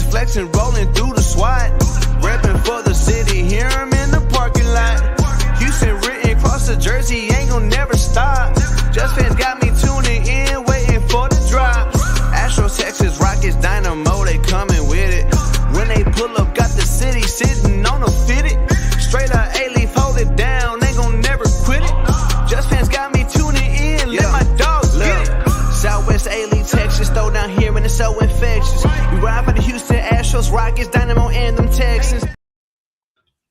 flexing, rolling through the SWAT. Repping for the city, hear him in the parking lot. Houston written across the jersey, ain't gon' never stop. Just fans got me tuning in, waiting for the drop. Astros, Texas, Rockets, Dynamo, they coming with it. When they pull up, got the city sitting on a fitted. Straight up A-Leaf, hold it down, ain't gon' never quit it. Just fans got me tuning in, let my dogs get it. Southwest A-Leaf, Texas, throw down here and it's so infectious. We ride for the Houston Astros, Rockets, Dynamo, and them Texans.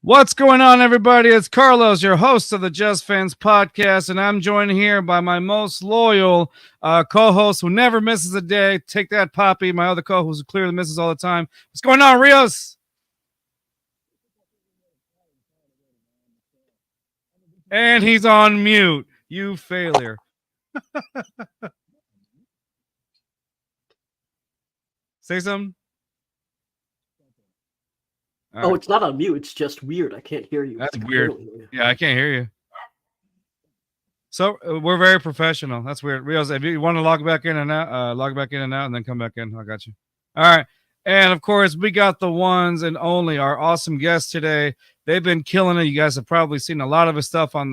What's going on, everybody? It's Carlos, your host of the Just Fans Podcast, and I'm joined here by my most loyal co-host who never misses a day. Take that, Poppy, my other co-host who clearly misses all the time. What's going on, Rios? And he's on mute. You failure. Say something. All right. It's not on mute. It's just weird. I can't hear you. That's weird. Yeah, I can't hear you. So we're very professional. That's weird. Rios, if you want to log back in and out, and then come back in. I got you. All right. And of course, we got the ones and only our awesome guests today. They've been killing it. You guys have probably seen a lot of his stuff on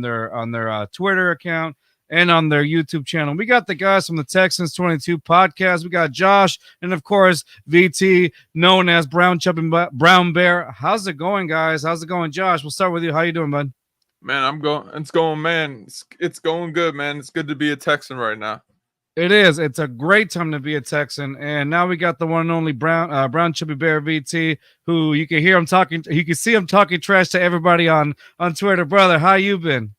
their Twitter account and on their YouTube channel. We got the guys from the Texans22 Podcast. We got Josh and, of course, VT, known as Brown Bear. How's it going, guys? How's it going, Josh? We'll start with you. How you doing, bud? Man, it's going good, man. It's good to be a Texan right now. It is. It's a great time to be a Texan. And now we got the one and only Brown Chubby Bear VT, who you can hear him talking. You can see him talking trash to everybody on Twitter. Brother, how you been?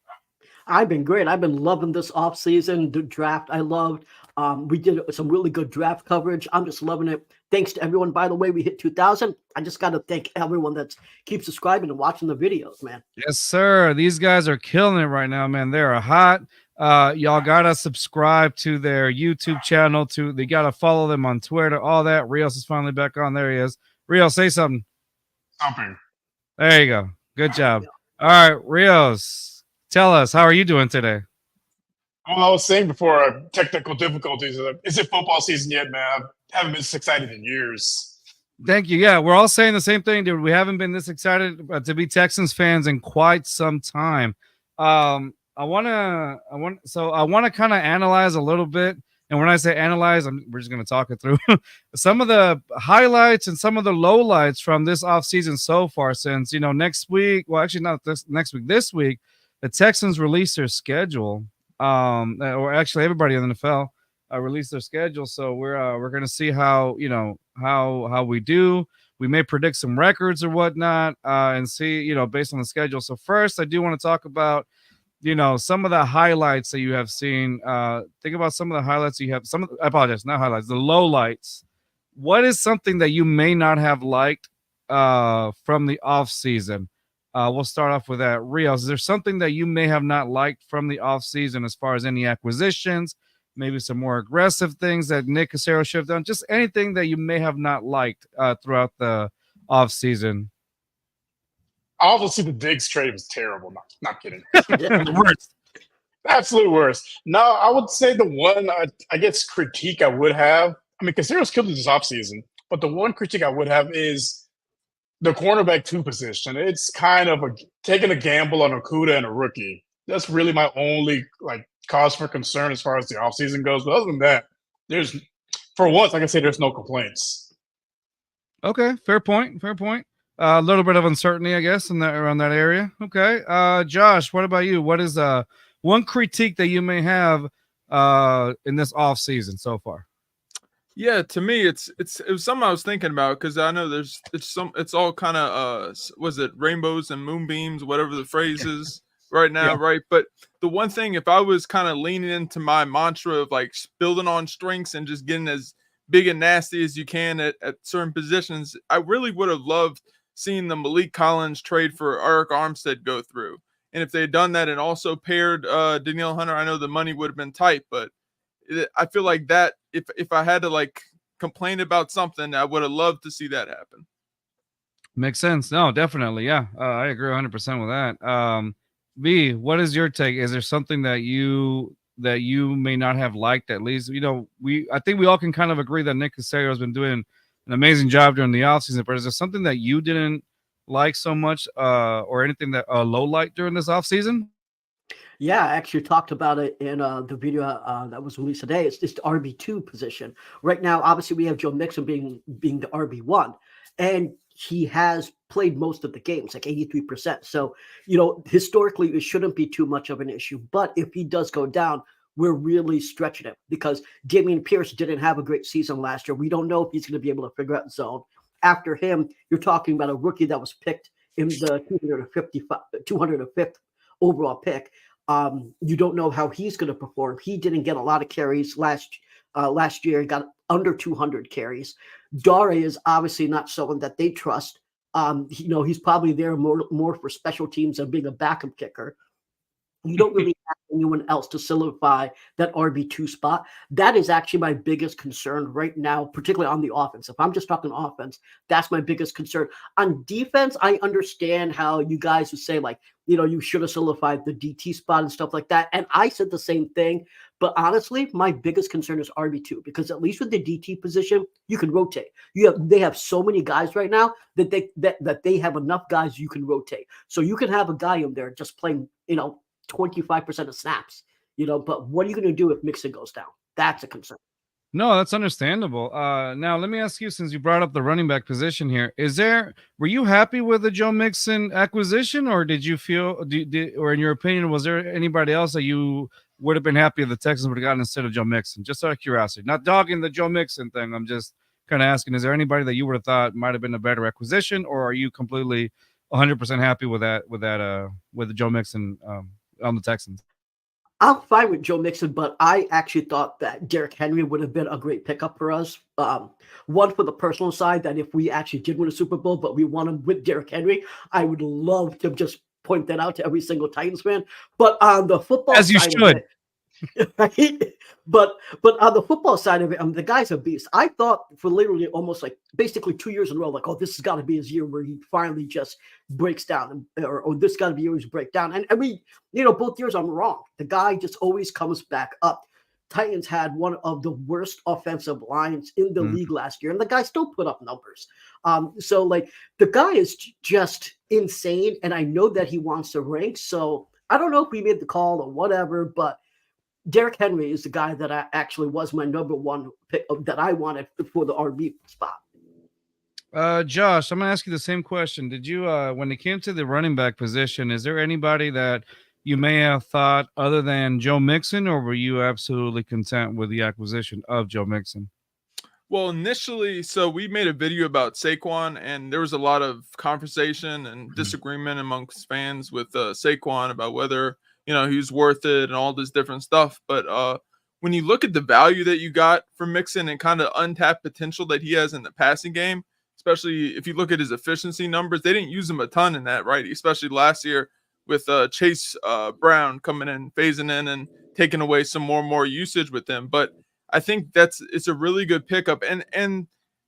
I've been great. I've been loving this offseason, the draft. I loved. We did some really good draft coverage. I'm just loving it. Thanks to everyone. By the way, we hit 2,000. I just got to thank everyone that keeps subscribing and watching the videos, man. Yes, sir. These guys are killing it right now, man. They're hot. Y'all gotta subscribe to their YouTube channel. They gotta follow them on Twitter. All that. Rios is finally back on. There he is. Rios, say something. Something. There you go. Good job. All right, Rios, tell us, how are you doing today? Well, I was saying before, technical difficulties. Is it football season yet, man? I haven't been this excited in years. Thank you. Yeah, we're all saying the same thing, dude. We haven't been this excited to be Texans fans in quite some time. I want to kind of analyze a little bit. And when I say analyze, we're just going to talk it through some of the highlights and some of the lowlights from this offseason so far, since, next week, well, actually not this week, the Texans released their schedule. Or actually everybody in the NFL released their schedule. So we're going to see how we do. We may predict some records or whatnot, and see, based on the schedule. So first, I do want to talk about, some of the highlights that you have seen. Think about some of the highlights you have. I apologize, not highlights, the lowlights. What is something that you may not have liked from the offseason? We'll start off with that. Rios, is there something that you may have not liked from the offseason as far as any acquisitions, maybe some more aggressive things that Nick Cassero should have done, just anything that you may have not liked throughout the offseason? Obviously, the Diggs trade was terrible. Not kidding. The worst. Absolute worst. No, I would say the one, I guess, critique I would have, Casero's killed this offseason, but the one critique I would have is the cornerback 2 position. It's kind of taking a gamble on Okudah and a rookie. That's really my only cause for concern as far as the offseason goes. But other than that, for once, I can say there's no complaints. Okay, fair point. A little bit of uncertainty, I guess, around that area. Okay, Josh, what about you? What is one critique that you may have in this offseason so far? Yeah, to me, it was something I was thinking about, because I know it's all kind of was it rainbows and moonbeams, whatever the phrase is right now, yeah. Right? But the one thing, if I was kind of leaning into my mantra of building on strengths and just getting as big and nasty as you can at certain positions, I really would have loved seeing the Malik Collins trade for Eric Armstead go through. And if they had done that and also paired Danielle Hunter, I know the money would have been tight, but I feel like that if I had to complain about something, I would have loved to see that happen. Makes sense. No, definitely. Yeah. I agree 100% with that. V, what is your take? Is there something that you may not have liked? At least, I think we all can kind of agree that Nick Caserio has been doing an amazing job during the offseason. But is there something that you didn't like so much, or anything that low light during this offseason? Yeah, I actually talked about it in the video that was released today. It's the RB2 position. Right now, obviously, we have Joe Mixon being the RB1, and he has played most of the games, like 83%. So, historically, it shouldn't be too much of an issue. But if he does go down, we're really stretching him because Dameon Pierce didn't have a great season last year. We don't know if he's going to be able to figure out zone. After him, you're talking about a rookie that was picked in the 205th overall pick. You don't know how he's going to perform. He didn't get a lot of carries last year. He got under 200 carries. Dare is obviously not someone that they trust. He's probably there more for special teams and being a backup kicker. You don't really have anyone else to solidify that RB2 spot. That is actually my biggest concern right now, particularly on the offense. If I'm just talking offense, that's my biggest concern. On defense, I understand how you guys would say, like, you should have solidified the DT spot and stuff like that. And I said the same thing. But honestly, my biggest concern is RB2, because at least with the DT position, you can rotate. They have so many guys right now that they have enough guys you can rotate. So you can have a guy in there just playing, 25% of snaps, but what are you going to do if Mixon goes down? That's a concern. No, that's understandable. Now let me ask you, since you brought up the running back position here, were you happy with the Joe Mixon acquisition, or did you feel, or in your opinion, was there anybody else that you would have been happy if the Texans would have gotten instead of Joe Mixon? Just out of curiosity, not dogging the Joe Mixon thing. I'm just kind of asking, is there anybody that you would have thought might have been a better acquisition, or are you completely 100% happy with with Joe Mixon on the Texans? I'm fine with Joe Mixon, but I actually thought that Derrick Henry would have been a great pickup for us. One, for the personal side, that if we actually did win a Super Bowl, but we won him with Derrick Henry, I would love to just point that out to every single Titans fan. But on the football as you side should. of it, right? But on the football side of it, the guy's a beast. I thought for literally almost like basically 2 years in a row, like, oh, this has got to be his year where he finally just breaks down, or this got to be years break down. And we, both years I'm wrong. The guy just always comes back up. Titans had one of the worst offensive lines in the league last year, and the guy still put up numbers. So like, the guy is just insane, and I know that he wants to rank. So I don't know if we made the call or whatever, but Derrick Henry is the guy that I actually was my number one pick that I wanted for the RB spot. Josh, I'm going to ask you the same question. Did you, when it came to the running back position, is there anybody that you may have thought other than Joe Mixon, or were you absolutely content with the acquisition of Joe Mixon? Well, initially, so we made a video about Saquon, and there was a lot of conversation and disagreement amongst fans with Saquon about whether he was worth it and all this different stuff. But when you look at the value that you got from Mixon and kind of untapped potential that he has in the passing game, especially if you look at his efficiency numbers, they didn't use him a ton in that, right? Especially last year with Chase Brown coming in, phasing in, and taking away some more usage with him. But I think it's a really good pickup. And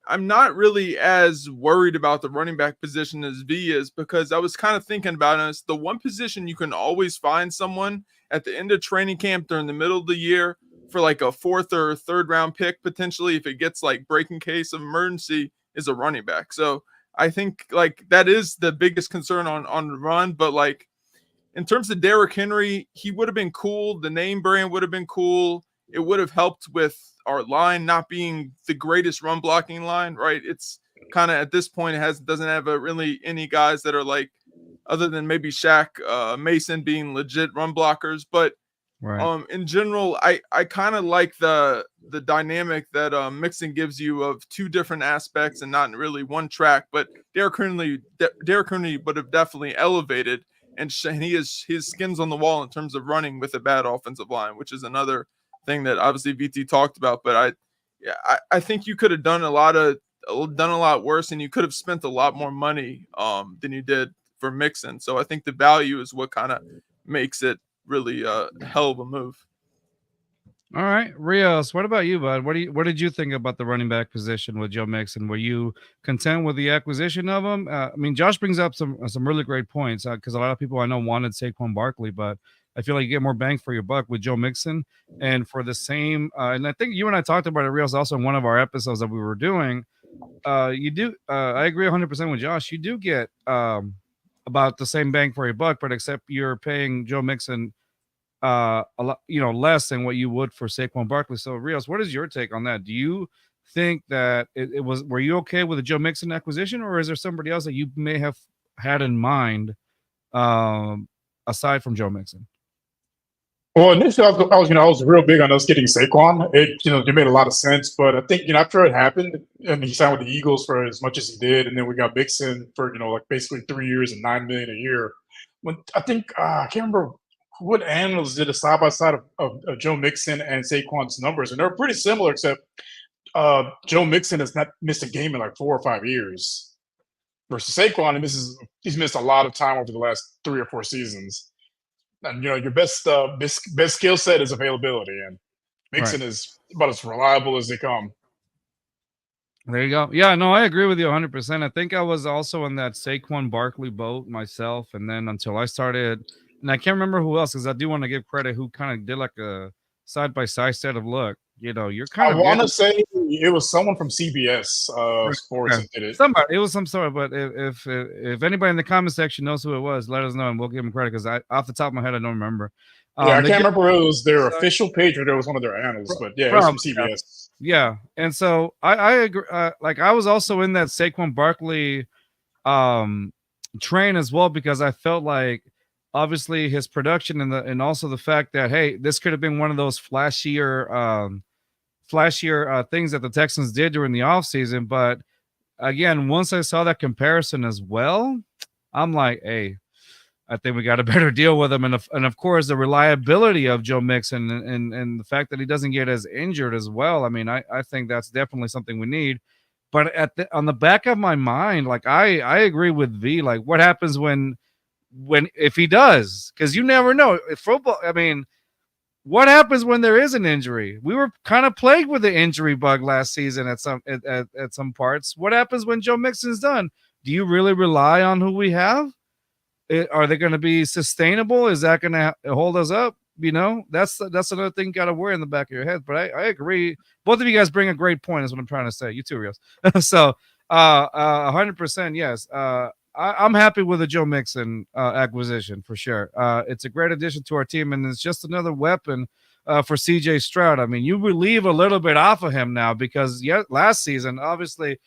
I'm not really as worried about the running back position as V is, because I was kind of thinking about it. It's the one position you can always find someone at the end of training camp during the middle of the year for like a fourth or third round pick, potentially, if it gets like breaking case of emergency, is a running back. So I think like that is the biggest concern on the run. But like in terms of Derrick Henry, he would have been cool. The name brand would have been cool. It would have helped with our line not being the greatest run blocking line, right? It's kind of at this point doesn't have really any guys that are like, other than maybe Shaq Mason being legit run blockers. But right. In general, I kind of like the dynamic that Mixon gives you of two different aspects and not really one track. But Derrick Henry would have definitely elevated, and his skin's on the wall in terms of running with a bad offensive line, which is another thing that obviously VT talked about. But I think you could have done a lot worse, and you could have spent a lot more money than you did for Mixon. So I think the value is what kind of makes it really a hell of a move. All right, Rios, what about you, bud? What did you think about the running back position with Joe Mixon? Were you content with the acquisition of him? I mean, Josh brings up some really great points, because a lot of people I know wanted Saquon Barkley, but I feel like you get more bang for your buck with Joe Mixon. And for the same, and I think you and I talked about it, Rios, also in one of our episodes that we were doing. you do. I agree 100% with Josh. You do get about the same bang for your buck, but except you're paying Joe Mixon a lot, less than what you would for Saquon Barkley. So, Rios, what is your take on that? Do you think that it was? Were you okay with the Joe Mixon acquisition, or is there somebody else that you may have had in mind aside from Joe Mixon? Well, initially I was real big on us getting Saquon. It made a lot of sense, but I think after it happened and he signed with the Eagles for as much as he did, and then we got Mixon for basically 3 years and $9 million a year. When I think I can't remember what analysts did a side by side of Joe Mixon and Saquon's numbers, and they're pretty similar, except Joe Mixon has not missed a game in like 4 or 5 years, versus Saquon, he's missed a lot of time over the last 3 or 4 seasons. And your best skill set is availability, and Mixon is about as reliable as they come. There you go. Yeah, no, I agree with you 100%. I think I was also in that Saquon Barkley boat myself, and then until I started, and I can't remember who else, because I do want to give credit who kind of did like a side-by-side set of look. You're kind of. I want to say it was someone from CBS Sports that did it. Somebody, it was some sort. But if anybody in the comment section knows who it was, let us know and we'll give them credit, because off the top of my head I don't remember. I can't remember if it was their official page or there was one of their analysts, but yeah, it was from CBS. Yeah, and so I agree. Like I was also in that Saquon Barkley train as well, because I felt like obviously his production and also the fact that, hey, this could have been one of those flashier things that the Texans did during the offseason. But again, once I saw that comparison as well, I'm like, hey, I think we got a better deal with him. And of course, the reliability of Joe Mixon and the fact that he doesn't get as injured as well. I mean, I think that's definitely something we need. But on the back of my mind, like I agree with V. Like, what happens if he does? Because you never know. If football, I mean, what happens when there is an injury? We were kind of plagued with the injury bug last season at some parts. What happens when Joe Mixon's done? Do you really rely on who we have? Are they going to be sustainable? Is that going to hold us up? That's another thing you got to worry in the back of your head. But I agree. Both of you guys bring a great point, is what I'm trying to say. You too, Rios. So 100%, yes. I'm happy with the Joe Mixon acquisition for sure. It's a great addition to our team, and it's just another weapon for CJ Stroud. I mean, you relieve a little bit off of him now, because last season, obviously,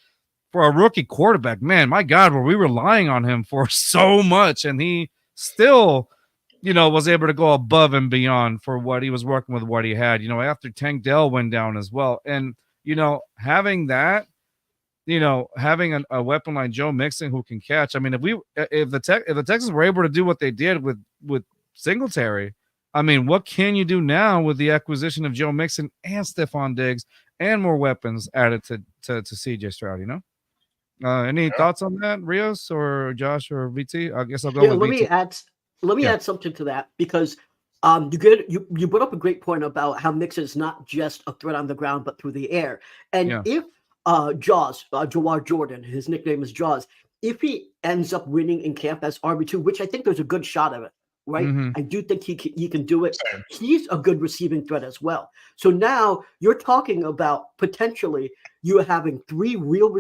for a rookie quarterback, man, my God, were we relying on him for so much, and he still, was able to go above and beyond for what he was working with, what he had, after Tank Dell went down as well. And, having that, having a weapon like Joe Mixon who can catch. I mean, if the Texans were able to do what they did with Singletary, I mean, what can you do now with the acquisition of Joe Mixon and Stephon Diggs and more weapons added to CJ Stroud? Any thoughts on that, Rios or Josh or VT? I guess I'll go with VT. Let me add something to that, because you brought up a great point about how Mixon is not just a threat on the ground but through the air. And if Jawar Jordan, his nickname is Jaws, if he ends up winning in camp as RB2, which I think there's a good shot of it, right? Mm-hmm. I do think he can do it. He's a good receiving threat as well. So now you're talking about potentially you having three real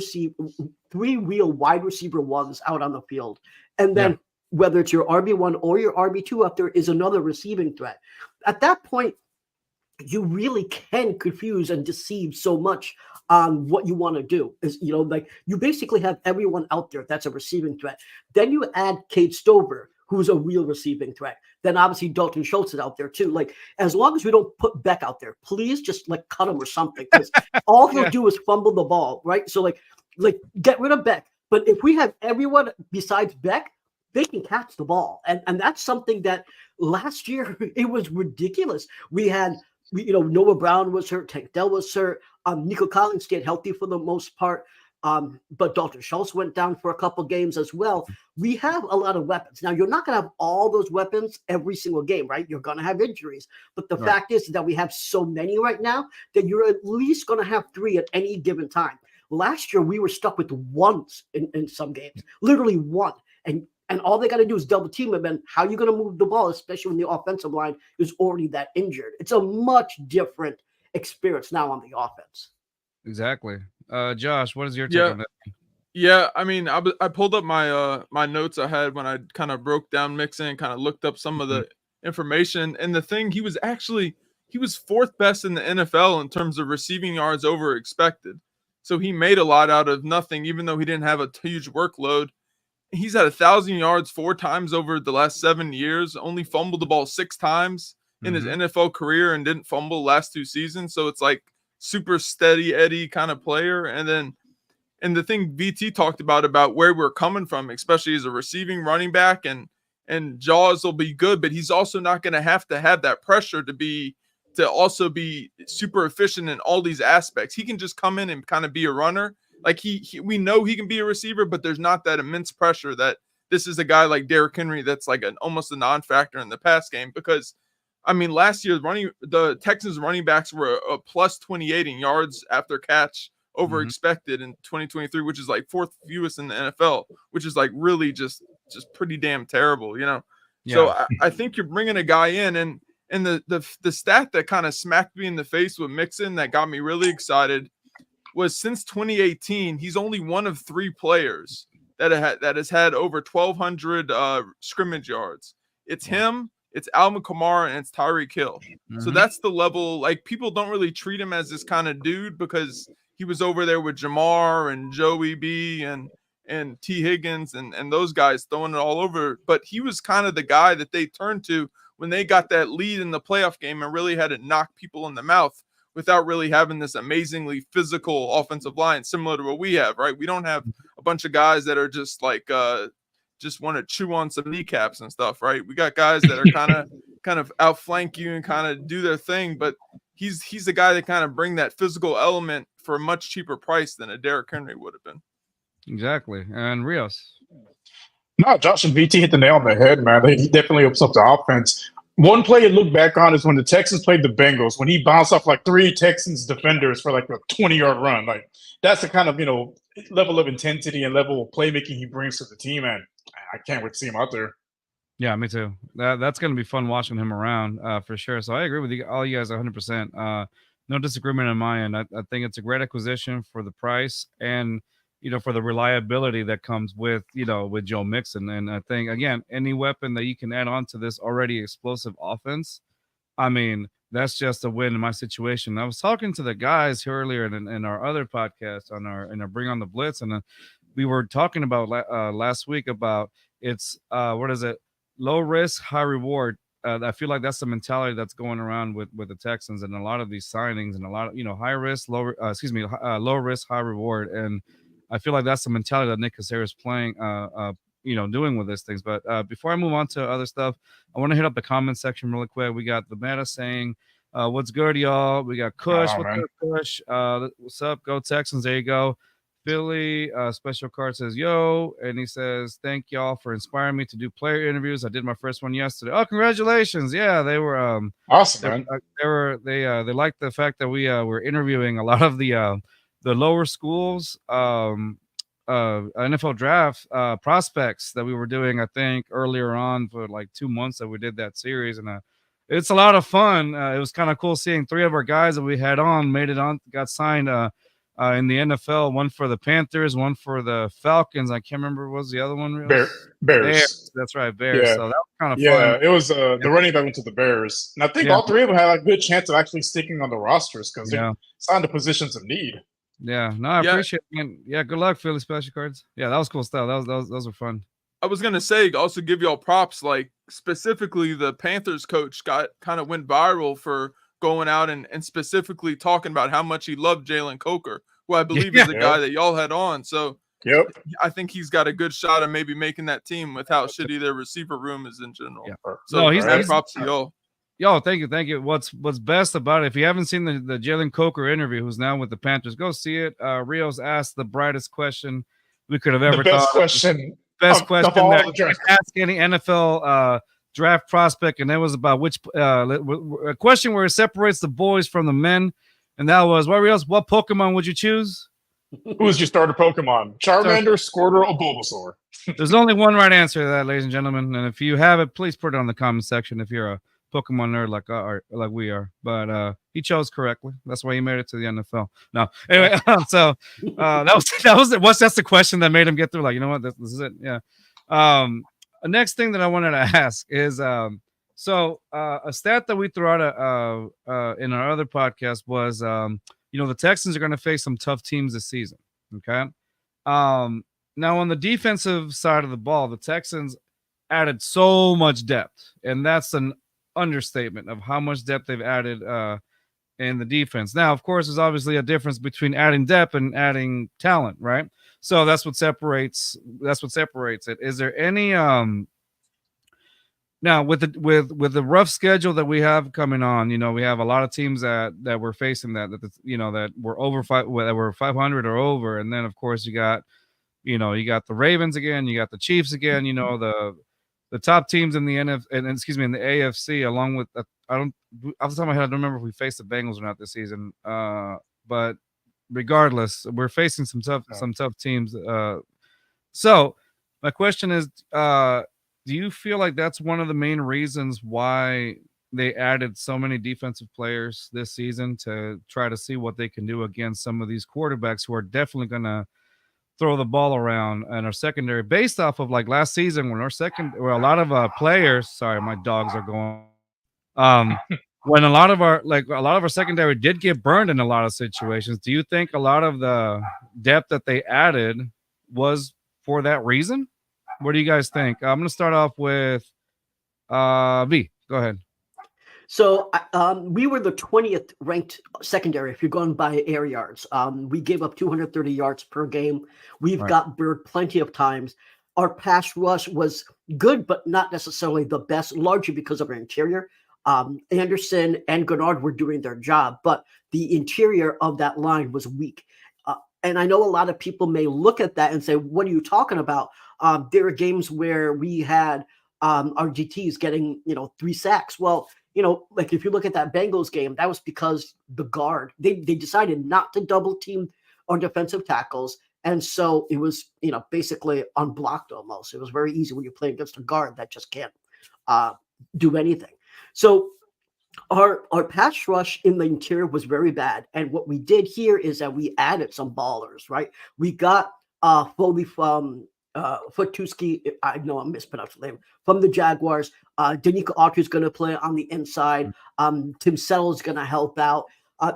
wide receiver ones out on the field. And then whether it's your RB1 or your RB2 up there is another receiving threat. At that point, you really can confuse and deceive so much on what you want to do. Is you basically have everyone out there that's a receiving threat. Then you add Cade Stover, who's a real receiving threat. Then obviously Dalton Schultz is out there too. Like, as long as we don't put Beck out there, please just cut him or something, because all he'll do is fumble the ball, right? So like get rid of Beck. But if we have everyone besides Beck, they can catch the ball, and that's something that last year it was ridiculous. We had. Noah Brown was hurt. Tank Dell was hurt. Nico Collins stayed healthy for the most part. But Dalton Schultz went down for a couple games as well. We have a lot of weapons. Now, you're not going to have all those weapons every single game, right? You're going to have injuries. But the fact is that we have so many right now that you're at least going to have 3 at any given time. Last year, we were stuck with ones in some games, literally one. And all they got to do is double team him. And how are you going to move the ball, especially when the offensive line is already that injured? It's a much different experience now on the offense. Exactly. Josh, what is your take on that? Yeah, I mean, I pulled up my my notes I had when I kind of broke down Mixon and kind of looked up some of the information. And the thing, he was 4th best in the NFL in terms of receiving yards over expected. So he made a lot out of nothing, even though he didn't have a huge workload. He's had 1,000 yards 4 times over the last 7 years, only fumbled the ball 6 times in his NFL career and didn't fumble last 2 seasons. So it's like super steady Eddie kind of player. And the thing VT talked about where we're coming from, especially as a receiving running back, and Jaws will be good, but he's also not going to have that pressure to also be super efficient in all these aspects. He can just come in and kind of be a runner. Like we know he can be a receiver, but there's not that immense pressure that this is a guy like Derrick Henry that's like almost a non-factor in the pass game. Because I mean, last year the Texans running backs were a plus 28 in yards after catch over expected in 2023, which is like 4th fewest in the NFL, which is like really just pretty damn terrible, you know? Yeah. So I think you're bringing a guy in, and the stat that kind of smacked me in the face with Mixon that got me really excited was since 2018, he's only one of 3 players that has had over 1,200 scrimmage yards. It's him, it's Alvin Kamara, and it's Tyreek Hill. So that's the level. Like, people don't really treat him as this kind of dude because he was over there with Jamar and Joey B and T. Higgins and those guys throwing it all over. But he was kind of the guy that they turned to when they got that lead in the playoff game and really had to knock people in the mouth without really having this amazingly physical offensive line, similar to what we have, right? We don't have a bunch of guys that are just like just want to chew on some kneecaps and stuff, right? We got guys that are kind of outflank you and kind of do their thing, but he's the guy that kind of bring that physical element for a much cheaper price than a Derrick Henry would have been. Exactly. And Rios. No, Josh and VT hit the nail on the head, man. He definitely opens up the offense. One play to look back on is when the Texans played the Bengals, when he bounced off like 3 Texans defenders for like a 20-yard run. Like, that's the kind of, level of intensity and level of playmaking he brings to the team, and I can't wait to see him out there. Yeah, me too. That's going to be fun watching him around for sure. So I agree with all you guys 100%. No disagreement on my end. I think it's a great acquisition for the price and, for the reliability that comes with Joe Mixon. And I think, again, any weapon that you can add on to this already explosive offense, I mean, that's just a win in my situation. I was talking to the guys earlier in our other podcast in our Bring on the Blitz, and we were talking about last week about it's what is it? Low risk, high reward. I feel like that's the mentality that's going around with the Texans and a lot of these signings and a lot of high risk, low risk, high reward. And I feel like that's the mentality that Nick Caserio is playing, doing with these things. But before I move on to other stuff, I want to hit up the comment section really quick. We got the meta saying, "What's good, y'all?" We got Kush. What's up, Kush? What's up? Go Texans! There you go. Philly special card says yo, and he says thank y'all for inspiring me to do player interviews. I did my first one yesterday. Oh, congratulations! Yeah, they were awesome. They liked the fact that we were interviewing a lot of the lower schools NFL draft prospects that we were doing. I think earlier on for like 2 months that we did that series, and it's a lot of fun. It was kind of cool seeing 3 of our guys that we had on made it on, got signed in the NFL, one for the Panthers, one for the Falcons. I can't remember what was the other one. Bears. That's right, Bears. Yeah. So that was kind of fun. Yeah, it was the running back went to the Bears. And I think all 3 of them had a good chance of actually sticking on the rosters because they signed the positions of need. Yeah, no, I appreciate it. And good luck, Philly special cards. Yeah, that was cool stuff. Those were fun. I was gonna say, also give y'all props. Like specifically, the Panthers coach kind of went viral for going out and specifically talking about how much he loved Jalen Coker, who I believe is the guy that y'all had on. So I think he's got a good shot of maybe making that team with how shitty their receiver room is in general. Yeah. So he's props to y'all. Yo, thank you. What's best about it? If you haven't seen the Jalen Coker interview, who's now with the Panthers, go see it. Rios asked the brightest question we could have ever thought. Best question that you could ask any NFL draft prospect, and that was about which a question where it separates the boys from the men, and that was, Rios, what Pokemon would you choose? Who's your starter Pokemon? Charmander, Squirtle, or Bulbasaur? There's only one right answer to that, ladies and gentlemen, and if you have it, please put it on the comment section if you're a Pokemon nerd like we are. But he chose correctly. That's why he made it to the NFL. No, anyway, so that's the question that made him get through. Like, you know what, this is it. Yeah. The next thing that I wanted to ask is a stat that we threw out in our other podcast was the Texans are going to face some tough teams this season. Okay. Now on the defensive side of the ball, the Texans added so much depth, and that's an understatement of how much depth they've added in the defense. Now, of course, there's obviously a difference between adding depth and adding talent, right? So that's what separates it. Is there any now with the rough schedule that we have coming on, we have a lot of teams that we're facing that were over that were 500 or over, and then of course you got the Ravens again, you got the Chiefs again, the top teams in the in the AFC, along with off the top of my head, I don't remember if we faced the Bengals or not this season. But regardless, we're facing some tough teams. So my question is, do you feel like that's one of the main reasons why they added so many defensive players this season to try to see what they can do against some of these quarterbacks who are definitely going to throw the ball around and our secondary, based off of like last season when a lot of players, sorry, my dogs are going, when a lot of our secondary did get burned in a lot of situations. Do you think a lot of the depth that they added was for that reason? What do you guys think? I'm going to start off with V. Go ahead. So we were the 20th ranked secondary if you're going by air yards. We gave up 230 yards per game. We've got burned plenty of times. Our pass rush was good, but not necessarily the best, largely because of our interior. Anderson and Gennard were doing their job, but the interior of that line was weak. And I know a lot of people may look at that and say, what are you talking about? There are games where we had our GTs getting, 3 sacks. Well, like if you look at that Bengals game, that was because the guard, they decided not to double team on defensive tackles. And so it was, basically unblocked almost. It was very easy when you're playing against a guard that just can't do anything. So our pass rush in the interior was very bad. And what we did here is that we added some ballers, right? We got Foley from Fatuski, I know I'm mispronouncing the name, from the Jaguars. Danico Autry is going to play on the inside. Tim Settle is going to help out.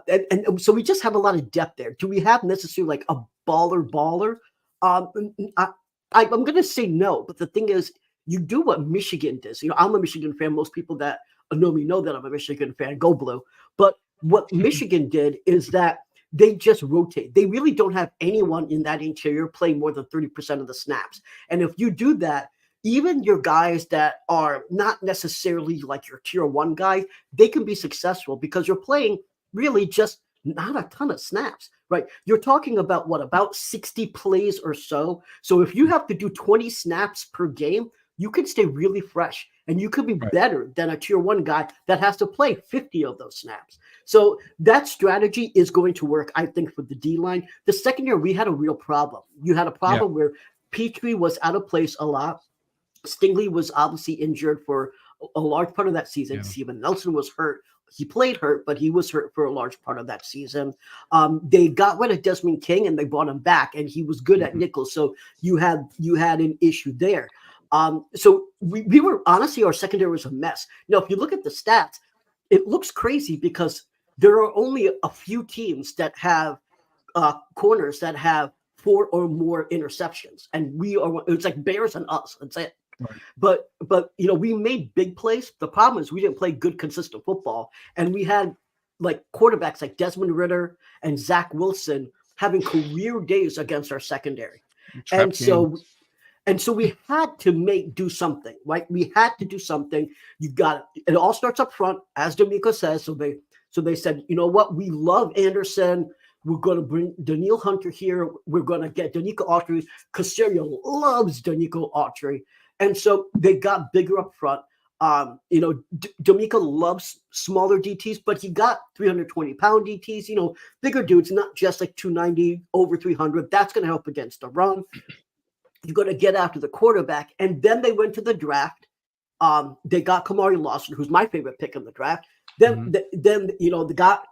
And so we just have a lot of depth there. Do we have necessarily like a baller? I'm going to say no, but the thing is, you do what Michigan does. I'm a Michigan fan. Most people that know me know that I'm a Michigan fan. Go Blue. But what Michigan did is that they just rotate. They really don't have anyone in that interior playing more than 30% of the snaps. And if you do that, even your guys that are not necessarily like your tier 1 guys, they can be successful because you're playing really just not a ton of snaps, right? You're talking about about 60 plays or so. So if you have to do 20 snaps per game, you can stay really fresh and you could be better than a tier 1 guy that has to play 50 of those snaps. So that strategy is going to work, I think, for the D line. The second year, we had a real problem. You had a problem where Petrie was out of place a lot. Stingley was obviously injured for a large part of that season. Steven Nelson was hurt. He played hurt, but he was hurt for a large part of that season. They got rid of Desmond King and they brought him back, and he was good at nickel. So you had an issue there. So we were honestly, our secondary was a mess. Now, if you look at the stats, it looks crazy because there are only a few teams that have corners that have 4 or more interceptions, and it's like Bears and us. That's it. Right. But we made big plays. The problem is we didn't play good, consistent football, and we had like quarterbacks like Desmond Ridder and Zach Wilson having career days against our secondary, and so we had to do something, right? We had to do something. It all starts up front, as D'Amico says. So they said, you know what? We love Anderson. We're going to bring Daniil Hunter here. We're going to get Danico Autry. Caserio loves Danico Autry. And so they got bigger up front. D'Amico loves smaller DTs, but he got 320-pound DTs, bigger dudes, not just like 290, over 300. That's going to help against the run. You're going to get after the quarterback. And then they went to the draft They got Kamari Lawson, who's my favorite pick in the draft. Then they got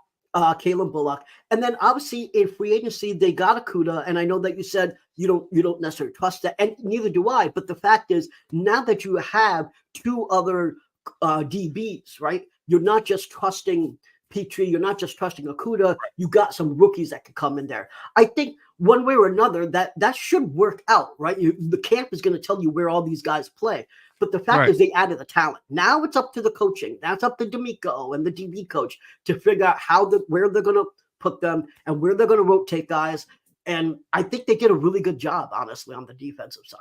Caleb Bullock, and then obviously in free agency they got Okudah. And I know that you said you don't necessarily trust that, and neither do I. But the fact is, now that you have two other DBs, right? You're not just trusting Petrie, you're not just trusting Okudah. You got some rookies that could come in there. I think one way or another that should work out, right? The camp is going to tell you where all these guys play. But the fact is they added the talent. Now it's up to the coaching. That's up to D'Amico and the DB coach to figure out where they're going to put them and where they're going to rotate guys. And I think they did a really good job, honestly, on the defensive side.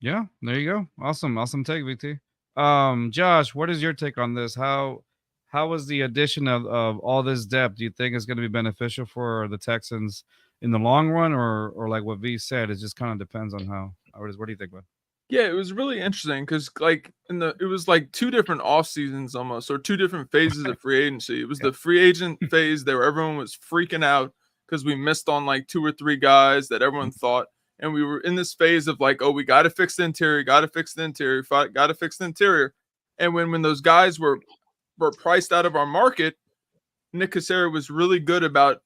Yeah, there you go. Awesome take, VT. Josh, what is your take on this? How was the addition of all this depth? Do you think it's going to be beneficial for the Texans in the long run, or like what V said, it just kind of depends on how it is? What do you think, man? Yeah, it was really interesting because it was like two different off seasons almost, or two different phases of free agency. It was the free agent phase where everyone was freaking out because we missed on like 2 or 3 guys that everyone thought. And we were in this phase of like, oh, we got to fix the interior, got to fix the interior. And when those guys were priced out of our market, Nick Cassera was really good about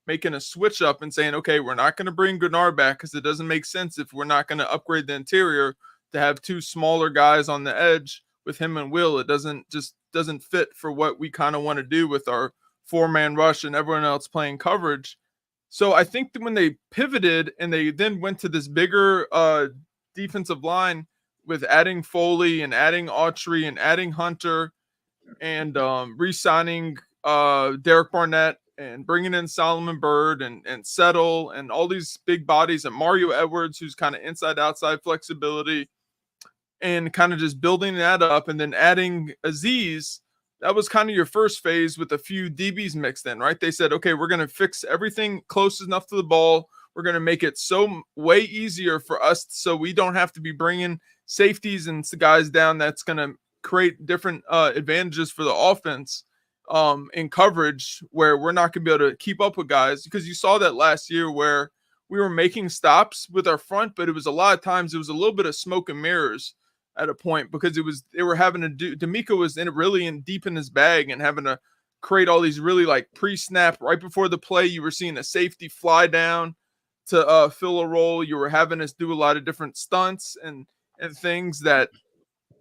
making a switch up and saying, okay, we're not going to bring Grenard back because it doesn't make sense if we're not going to upgrade the interior to have 2 smaller guys on the edge with him and Will. It doesn't fit for what we kind of want to do with our 4-man rush and everyone else playing coverage. So I think that when they pivoted and they then went to this bigger defensive line with adding Foley and adding Autry and adding Hunter and re-signing Derek Barnett and bringing in Solomon Byrd and Settle and all these big bodies and Mario Edwards, who's kind of inside-outside flexibility, and kind of just building that up and then adding Azeez, that was kind of your first phase with a few DBs mixed in, right? They said, okay, we're going to fix everything close enough to the ball. We're going to make it so way easier for us so we don't have to be bringing safeties and guys down. That's going to create different advantages for the offense in coverage where we're not going to be able to keep up with guys, because you saw that last year where we were making stops with our front, but it was a lot of times it was a little bit of smoke and mirrors at a point, because they were having to do, D'Amico was deep in his bag and having to create all these really like pre-snap right before the play. You were seeing a safety fly down to fill a role. You were having us do a lot of different stunts and things that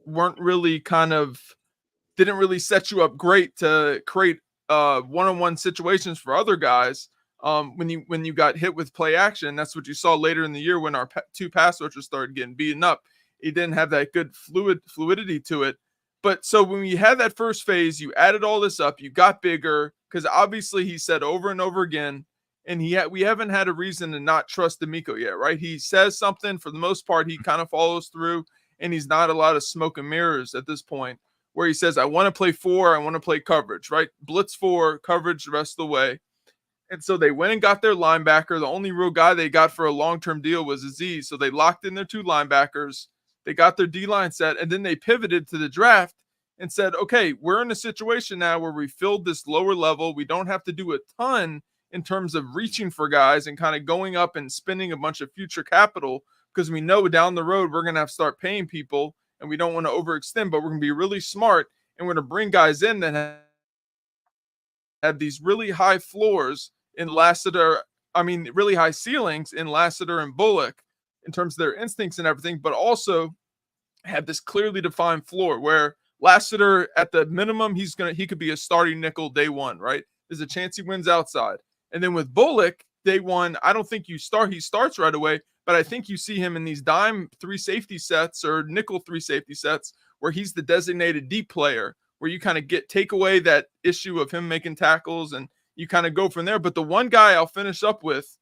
weren't really didn't really set you up great to create one-on-one situations for other guys. When you got hit with play action, that's what you saw later in the year when our 2 pass rushers started getting beaten up. He didn't have that good fluidity to it. But so when you had that first phase, you added all this up, you got bigger, because obviously he said over and over again, and we haven't had a reason to not trust D'Amico yet, right? He says something, for the most part, he kind of follows through, and he's not a lot of smoke and mirrors at this point, where he says, I want to play 4, I want to play coverage, right? Blitz 4, coverage the rest of the way. And so they went and got their linebacker. The only real guy they got for a long-term deal was Azeez. So they locked in their 2 linebackers. They got their D-line set, and then they pivoted to the draft and said, okay, we're in a situation now where we filled this lower level. We don't have to do a ton in terms of reaching for guys and kind of going up and spending a bunch of future capital, because we know down the road we're going to have to start paying people, and we don't want to overextend, but we're going to be really smart, and we're going to bring guys in that have these really high floors in Lassiter, really high ceilings in Lassiter and Bullock in terms of their instincts and everything, but also have this clearly defined floor where Lassiter, at the minimum, he could be a starting nickel day one, right? There's a chance he wins outside. And then with Bullock, day one, I don't think he starts right away, but I think you see him in these dime 3 safety sets or nickel 3 safety sets where he's the designated deep player, where you kind of take away that issue of him making tackles and you kind of go from there. But the one guy I'll finish up with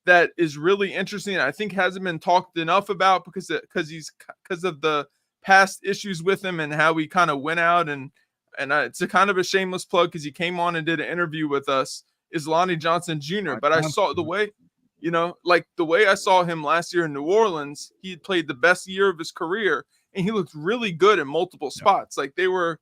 that is really interesting, and I think hasn't been talked enough about because of the past issues with him and how he kind of went out and it's a kind of a shameless plug because he came on and did an interview with us, is Lonnie Johnson Jr. But I saw the way I saw him last year in New Orleans, he had played the best year of his career and he looked really good in multiple spots. Like they were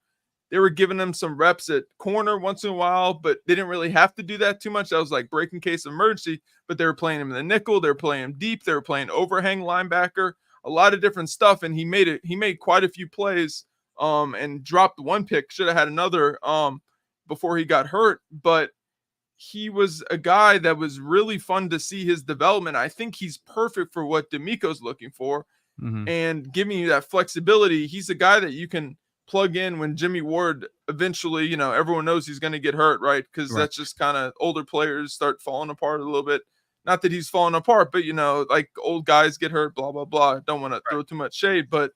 giving him some reps at corner once in a while, but they didn't really have to do that too much. That was like break in case of emergency, but they were playing him in the nickel. They were playing him deep. They were playing overhang linebacker. a lot of different stuff, and he made quite a few plays and dropped one pick. Should have had another before he got hurt, but he was a guy that was really fun to see his development. I think he's perfect for what DeMeco's looking for, and giving you that flexibility. He's a guy that you can plug in when Jimmy Ward eventually, everyone knows he's going to get hurt, right? Because that's just kind of older players start falling apart a little bit. Not that he's falling apart, but like old guys get hurt, blah, blah, blah. Don't want to throw too much shade, but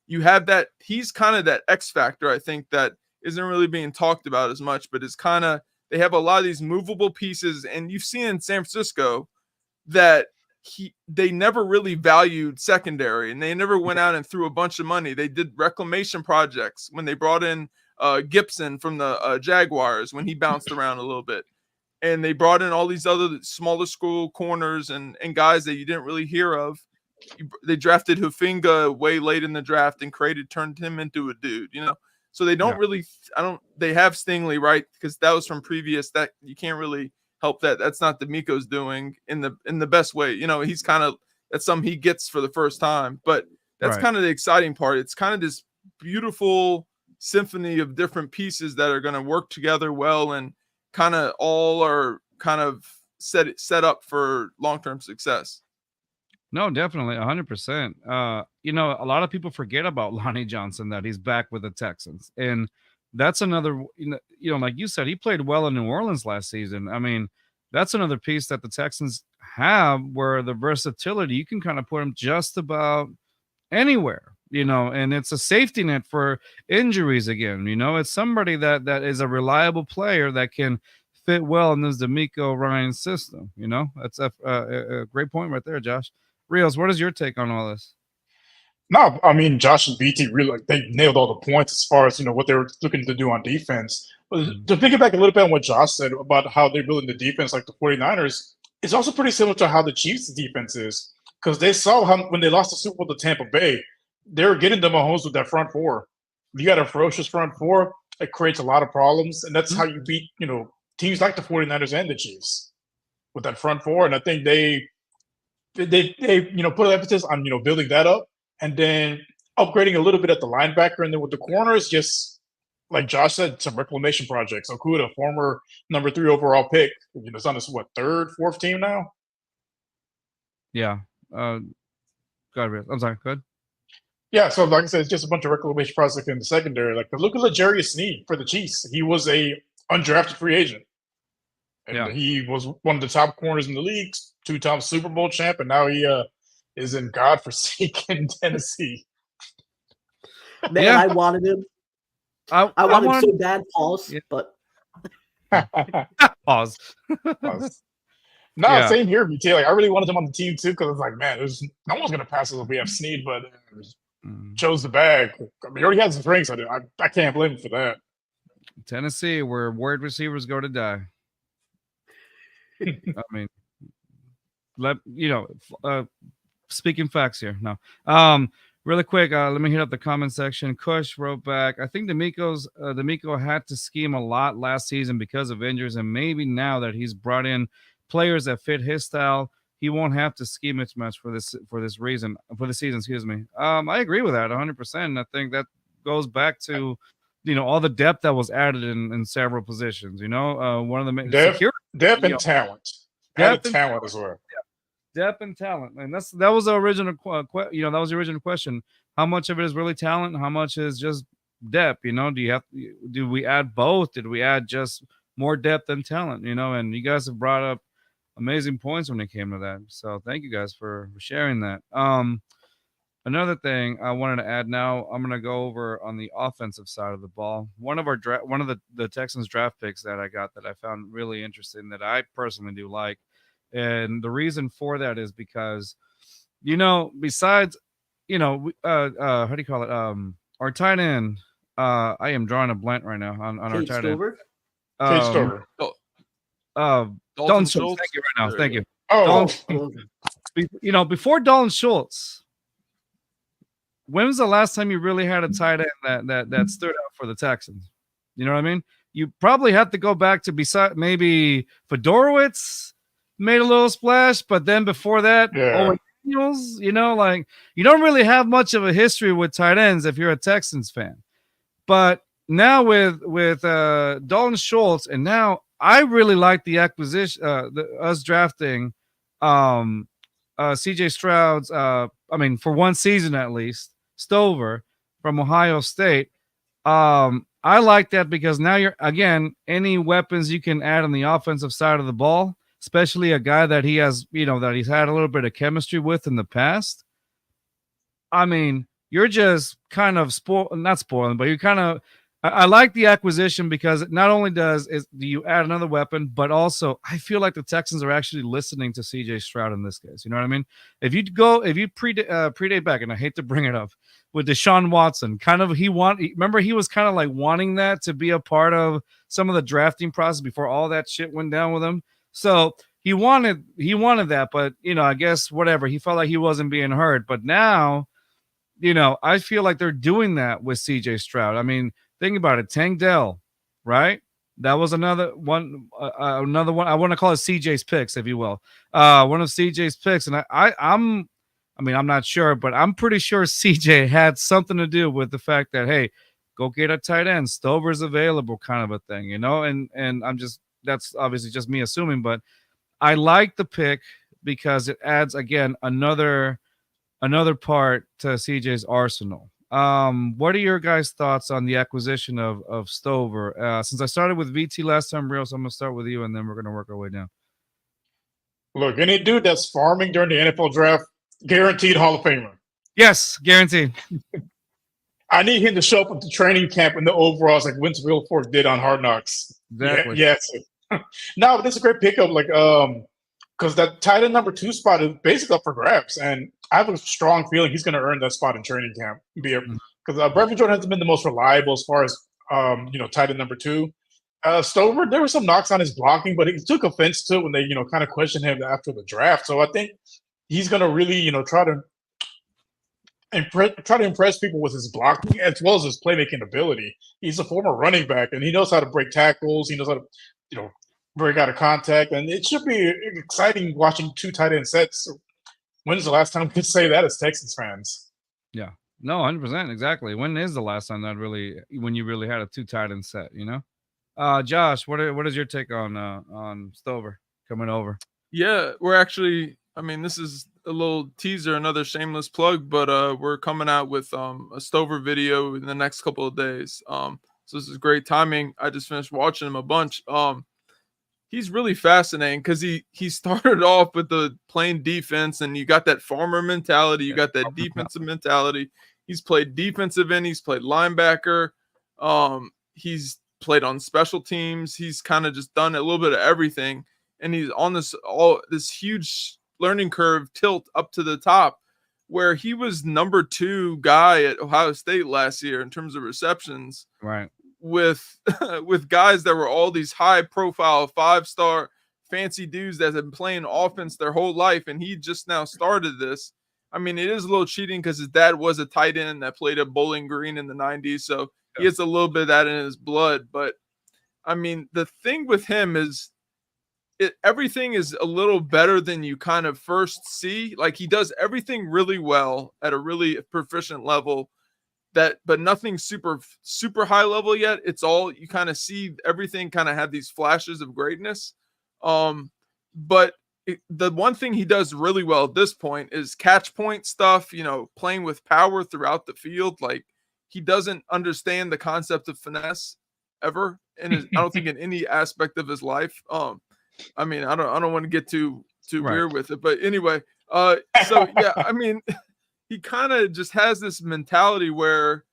you have that. He's kind of that X factor, I think, that isn't really being talked about as much, but it's kind of, they have a lot of these movable pieces, and you've seen in San Francisco that they never really valued secondary, and they never went out and threw a bunch of money. They did reclamation projects when they brought in Gibson from the Jaguars when he bounced around a little bit. And they brought in all these other smaller school corners and guys that you didn't really hear of. They drafted Hufinga way late in the draft and turned him into a dude, So they don't really, they have Stingley, right? Because that was from previous, that you can't really help that. That's not DeMeco's doing in the best way. He's kind of, that's something he gets for the first time, but that's kind of the exciting part. It's kind of this beautiful symphony of different pieces that are going to work together well and kind of all are kind of set up for long-term success. No, definitely 100%. A lot of people forget about Lonnie Johnson, that he's back with the Texans, and that's another, like you said, he played well in New Orleans last season. I mean, that's another piece that the Texans have, where the versatility, you can kind of put him just about anywhere, and it's a safety net for injuries again. It's somebody that is a reliable player that can fit well in this DeMeco Ryan system. That's a great point right there, Josh. Rios, what is your take on all this? No, I mean, Josh and BT really, they nailed all the points as far as, what they were looking to do on defense. But to piggyback a little bit on what Josh said about how they're building the defense like the 49ers, it's also pretty similar to how the Chiefs' defense is. Because they saw how when they lost the Super Bowl to Tampa Bay, they were getting to Mahomes with that front four. You got a ferocious front four, it creates a lot of problems. And that's how you beat, teams like the 49ers and the Chiefs with that front four. And I think they put emphasis on, building that up. And then upgrading a little bit at the linebacker. And then with the corners, just like Josh said, some reclamation projects. Okuda, former number 3 overall pick, it's on his, third, fourth team now? Yeah. I'm sorry, go ahead. Yeah, so like I said, it's just a bunch of reclamation projects in the secondary. Like, look at L'Jarius Sneed for the Chiefs. He was a undrafted free agent. And he was one of the top corners in the league, 2-time Super Bowl champ, and now he is in godforsaken Tennessee. Man, I wanted him. I wanted him so bad, pause, but pause. No, same here, BT. Like, I really wanted him on the team too, because it's like, man, no one's gonna pass us if we have Sneed, but chose the bag. I mean, he already has his rings. I can't blame him for that. Tennessee, where wide receivers go to die. I mean, speaking facts here. No. Really quick, let me hit up the comment section. Kush wrote back, I think DeMeco had to scheme a lot last season because of injuries, and maybe now that he's brought in players that fit his style, he won't have to scheme as much for the season. Excuse me. I agree with that 100%. I think that goes back to all the depth that was added in several positions. One of the depth and talent. Added talent as well. Depth and talent, and that was the original that was the original question. How much of it is really talent? How much is just depth? Do we add both? Did we add just more depth and talent? And you guys have brought up amazing points when it came to that. So thank you guys for sharing that. Another thing I wanted to add now, I'm going to go over on the offensive side of the ball. One of the Texans draft picks that I got that I found really interesting, that I personally do like. And the reason for that is because, besides, how do you call it? Our tight end, I am drawing a blank right now on our tight end. Cade Stover. Dalton Schultz. Thank you right now. Thank you. Oh, before Dalton Schultz, when was the last time you really had a tight end that stood out for the Texans? You know what I mean? You probably have to go back to beside maybe Fedorowicz made a little splash, but then before that, Daniels, like you don't really have much of a history with tight ends if you're a Texans fan. But now with Dalton Schultz, and now I really like the acquisition, us drafting CJ Stroud's, for one season at least, Stover from Ohio State. I like that because now you're, again, any weapons you can add on the offensive side of the ball, especially a guy that he has, that he's had a little bit of chemistry with in the past. I mean, you're just kind of not spoiling, but you're kind of, I like the acquisition because not only do you add another weapon, but also I feel like the Texans are actually listening to CJ Stroud in this case. You know what I mean? If you predate back, and I hate to bring it up, with Deshaun Watson, remember he was kind of like wanting that to be a part of some of the drafting process before all that shit went down with him. So he wanted that, but I guess whatever, he felt like he wasn't being heard. But now, I feel like they're doing that with CJ Stroud. I mean, think about it. Tank Dell, right? That was another one. I want to call it CJ's picks, if you will. One of CJ's picks, and I'm not sure, but I'm pretty sure CJ had something to do with the fact that, hey, go get a tight end. Stover's available, kind of a thing, And that's obviously just me assuming, but I like the pick because it adds again another part to CJ's arsenal. What are your guys' thoughts on the acquisition of Stover? Since I started with VT last time, Real, so I'm gonna start with you, and then we're gonna work our way down. Look, any dude that's farming during the NFL draft, guaranteed Hall of Famer. Yes, guaranteed. I need him to show up at the training camp in the overalls like Vince Wilfork did on Hard Knocks. Exactly. Yes. No, but this is a great pickup. Because that tight end number 2 spot is basically up for grabs, and I have a strong feeling he's going to earn that spot in training camp. Because Brevin Jordan hasn't been the most reliable as far as tight end number 2. Stover, there were some knocks on his blocking, but he took offense to it when they kind of questioned him after the draft. So I think he's going to really try to impress people with his blocking as well as his playmaking ability. He's a former running back, and he knows how to break tackles. He knows how to break out of contact, and it should be exciting watching 2 tight end sets. When's the last time we could say that as Texans fans? Yeah, no, 100%, exactly. When is the last time when you really had a 2 tight end set? Josh, what is your take on Stover coming over? Yeah, we're actually. I mean, this is a little teaser, another shameless plug, but we're coming out with a Stover video in the next couple of days. So this is great timing. I just finished watching him a bunch. He's really fascinating because he started off with the playing defense, and you got that farmer mentality, you got that defensive mentality. He's played defensive end, he's played linebacker, he's played on special teams. He's kind of just done a little bit of everything, and he's on this huge learning curve tilt up to the top, where he was number 2 guy at Ohio State last year in terms of receptions. Right. With guys that were all these high profile 5-star fancy dudes that have been playing offense their whole life, and he just now started this. I mean, it is a little cheating because his dad was a tight end that played at Bowling Green in the 90s, so he has a little bit of that in his blood. But I mean, the thing with him is everything is a little better than you kind of first see. Like, he does everything really well at a really proficient level, but nothing super high level yet. It's all, you kind of see everything kind of have these flashes of greatness. But the one thing he does really well at this point is catch point stuff, playing with power throughout the field. Like, he doesn't understand the concept of finesse ever. And I don't think in any aspect of his life. I mean, I don't want to get too weird with it, but anyway, so yeah, I mean, he kind of just has this mentality where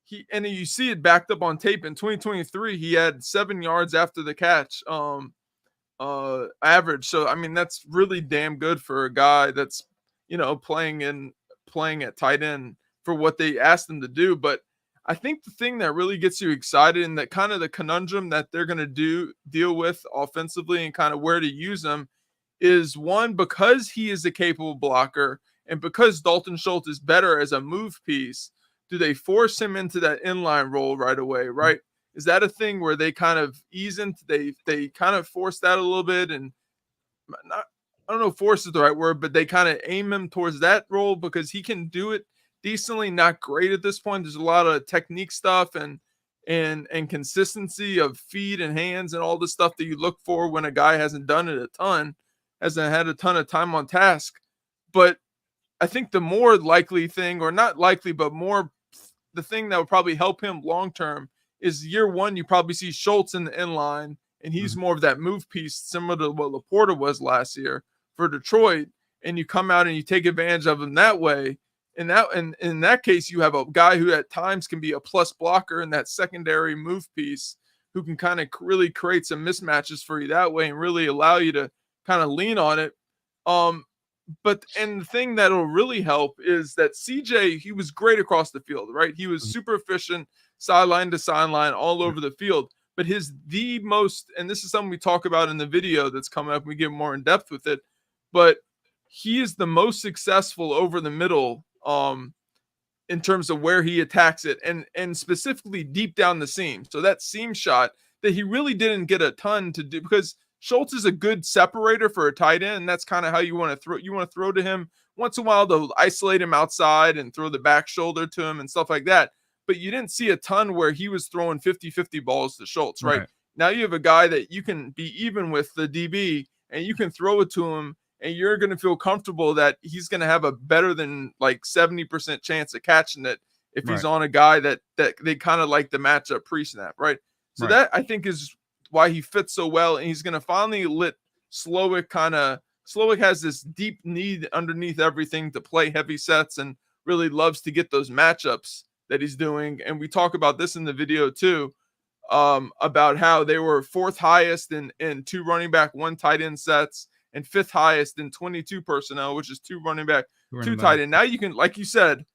you see it backed up on tape. In 2023, he had 7 yards after the catch average. So, I mean, that's really damn good for a guy that's, playing at tight end for what they asked him to do. But I think the thing that really gets you excited, and that kind of the conundrum that they're going to deal with offensively and kind of where to use him, is one, because he is a capable blocker, and because Dalton Schultz is better as a move piece, do they force him into that inline role right away, right? Is that a thing where they kind of ease into, they kind of force that a little bit? And I don't know if force is the right word, but they kind of aim him towards that role because he can do it decently, not great at this point. There's a lot of technique stuff and consistency of feet and hands and all the stuff that you look for when a guy hasn't done it a ton, hasn't had a ton of time on task. But I think the more likely thing, or not likely, but more the thing that would probably help him long term is year one, you probably see Schultz in the inline, and he's more of that move piece, similar to what Laporta was last year for Detroit. And you come out and you take advantage of him that way. And in that case, you have a guy who at times can be a plus blocker in that secondary move piece, who can kind of really create some mismatches for you that way and really allow you to kind of lean on it. But the thing that'll really help is that CJ, he was great across the field, right? He was super efficient, sideline to sideline, all over the field. But the most, and this is something we talk about in the video that's coming up, we get more in depth with it, but he is the most successful over the middle in terms of where he attacks it, and specifically deep down the seam. So that seam shot that he really didn't get a ton to do, because Schultz is a good separator for a tight end, and that's kind of how you want to throw. You want to throw to him once in a while to isolate him outside and throw the back shoulder to him and stuff like that. But you didn't see a ton where he was throwing 50-50 balls to Schultz, right? Now you have a guy that you can be even with the DB, and you can throw it to him, and you're going to feel comfortable that he's going to have a better than like 70% chance of catching it if he's on a guy that they kind of like the matchup pre-snap, right? So that, I think, is why he fits so well, and he's going to finally let Slowick Slowick has this deep need underneath everything to play heavy sets and really loves to get those matchups that he's doing. And we talk about this in the video too, about how they were fourth highest in 2 running back, 1 tight end sets, and 5th highest in 22 personnel, which is 2 running back, 2 tight end. Now you can, like you said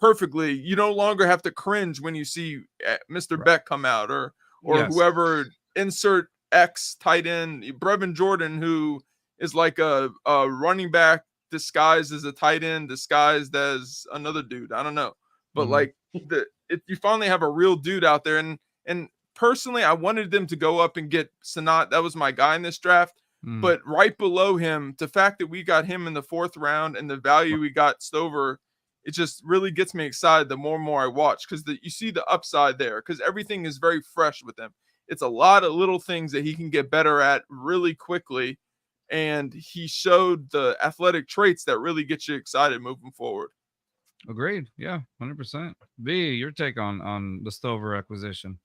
perfectly, you no longer have to cringe when you see Mr. Beck come out or whoever, insert X tight end, Brevin Jordan, who is like a running back disguised as a tight end, disguised as another dude. I don't know. But like you finally have a real dude out there. And personally, I wanted them to go up and get Sanat. That was my guy in this draft. But right below him, the fact that we got him in the 4th round and the value we got Stover, it just really gets me excited the more and more I watch, because you see the upside there, because everything is very fresh with him. It's a lot of little things that he can get better at really quickly. And he showed the athletic traits that really get you excited moving forward. Agreed. Yeah, 100%. B, your take on the Stover acquisition?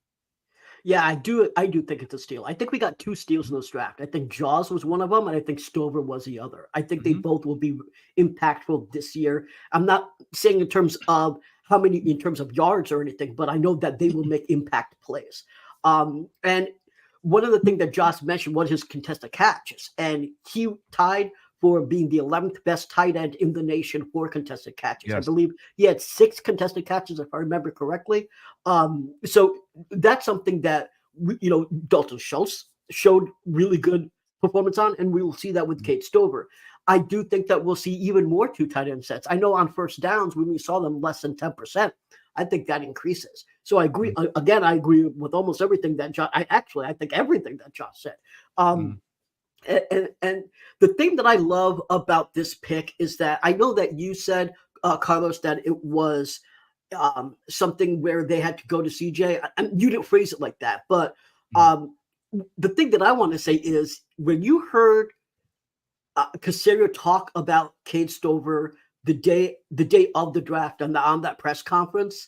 Yeah, I do think it's a steal. I think we got 2 steals in this draft. I think Jaws was one of them, and I think Stover was the other. I think they both will be impactful this year. I'm not saying in terms of how many, in terms of yards or anything, but I know that they will make impact plays. And one of the things that Josh mentioned was his contested catches, and he tied for being the 11th best tight end in the nation for contested catches. Yes. I believe he had 6 contested catches, if I remember correctly. So that's something that, Dalton Schultz showed really good performance on, and we will see that with Kate Stover. I do think that we'll see even more 2 tight end sets. I know on first downs, when we saw them less than 10%, I think that increases. So I agree. Again, I agree with almost everything that Josh, I think everything that Josh said. And the thing that I love about this pick is that I know that you said, Carlos, that it was something where they had to go to CJ. And you didn't phrase it like that. But the thing that I want to say is, when you heard Caserio talk about Cade Stover the day of the draft and on that press conference,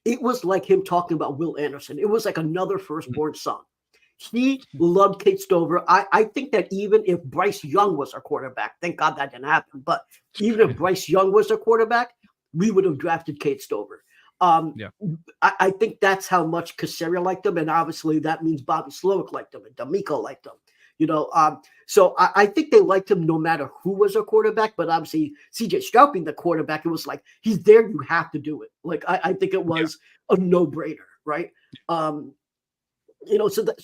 it was like him talking about Will Anderson. It was like another firstborn son. He loved Kate Stover. I think that even if Bryce Young was our quarterback, thank God that didn't happen, but even if Bryce Young was our quarterback, we would have drafted Kate Stover. I think that's how much Caserio liked him, and obviously that means Bobby Slowick liked him and D'Amico liked him. So I think they liked him no matter who was a quarterback, but obviously CJ Stroud being the quarterback, it was like, he's there, you have to do it. Like, I think it was a no-brainer, right? So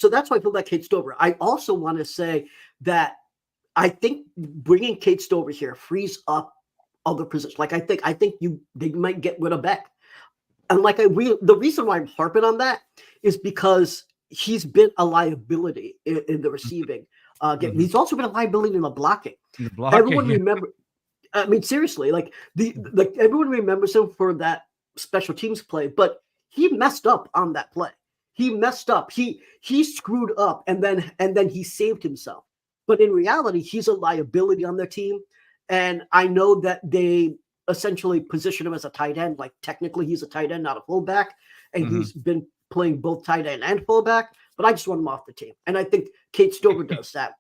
that's why I feel like Kate Stover. I also want to say that I think bringing Kate Stover here frees up other positions. Like, I think they might get rid of Beck. And like, the reason why I'm harping on that is because he's been a liability in the receiving. game. He's also been a liability in the blocking. Everyone remember. I mean, seriously, like everyone remembers him for that special teams play, but he messed up on that play. He messed up. He screwed up, and then he saved himself. But in reality, he's a liability on their team. And I know that they essentially position him as a tight end. Like technically, he's a tight end, not a fullback, and he's been playing both tight end and fullback. But I just want him off the team, and I think Kate Stover does that.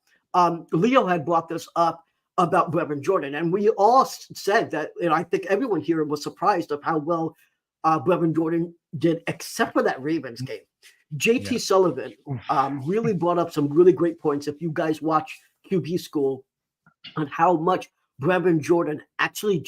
Leo had brought this up about Brevin Jordan, and we all said that, and I think everyone here was surprised of how well Brevin Jordan did, except for that Ravens game. JT Sullivan really brought up some really great points. If you guys watch QB School, on how much Brevin Jordan actually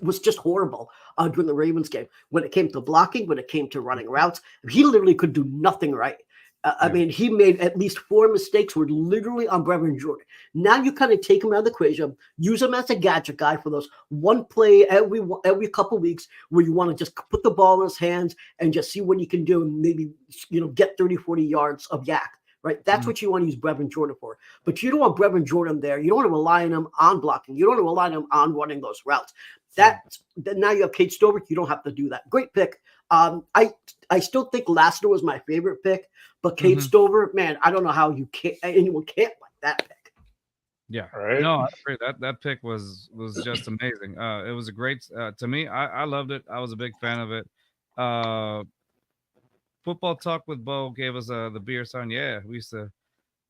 was just horrible during the Ravens game. When it came to blocking, when it came to running routes, he literally could do nothing right. I mean, he made at least 4 mistakes were literally on Brevin Jordan. Now you kind of take him out of the equation, use him as a gadget guy for those one play every couple weeks where you want to just put the ball in his hands and just see what he can do and maybe, get 30, 40 yards of yak, right? That's what you want to use Brevin Jordan for. But you don't want Brevin Jordan there. You don't want to rely on him on blocking. You don't want to rely on him on running those routes. Now you have Kate Stover. You don't have to do that. Great pick. I still think Lassiter was my favorite pick, but Kate Stover, man, I don't know how anyone can't like that pick. Yeah, right. No, I agree. That pick was just amazing. It was a great to me. I loved it. I was a big fan of it. Football Talk with Bo gave us the beer sign. Yeah, we used to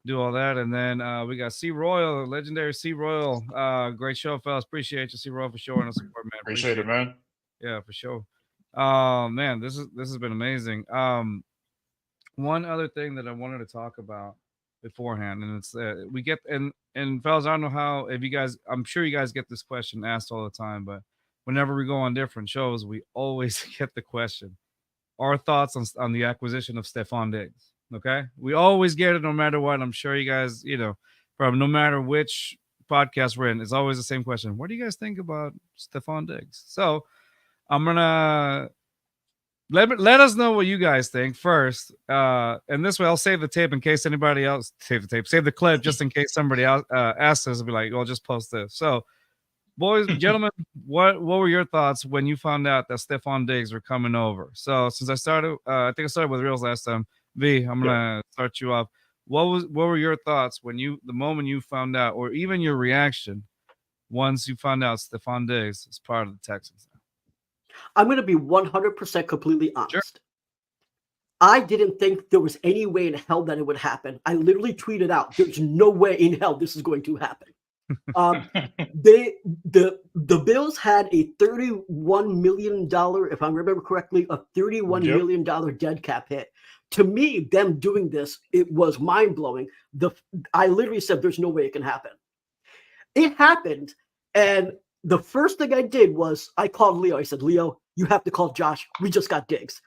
do all that, and then we got C Royal, legendary C Royal. Great show, fellas. Appreciate you, C Royal, for showing us support, man. Appreciate it, man. Yeah, for sure. Man, this has been amazing. One other thing that I wanted to talk about beforehand, and it's we get and fellas, I don't know how if you guys, I'm sure you guys get this question asked all the time, but whenever we go on different shows, we always get the question: our thoughts on the acquisition of Stephon Diggs. Okay, we always get it, no matter what. I'm sure you guys, from no matter which podcast we're in, it's always the same question: what do you guys think about Stephon Diggs? So I'm gonna let us know what you guys think first, and this way I'll save the tape in case anybody else save the clip just in case somebody else asks us. I'll be like, "Well, just post this." So, boys, gentlemen, what were your thoughts when you found out that Stephon Diggs were coming over? So, since I started, I think I started with Reels last time. V, I'm gonna start you off. What were your thoughts when the moment you found out, or even your reaction once you found out Stephon Diggs is part of the Texans? I'm going to be 100% completely honest. Sure. I didn't think there was any way in hell that it would happen. I literally tweeted out, "There's no way in hell this is going to happen." The Bills had a $31 million, if I remember correctly, a $31 million dead cap hit. To me, them doing this, it was mind blowing. I literally said, "There's no way it can happen." It happened, and the first thing I did was I called Leo. I said, "Leo, you have to call Josh. We just got Diggs."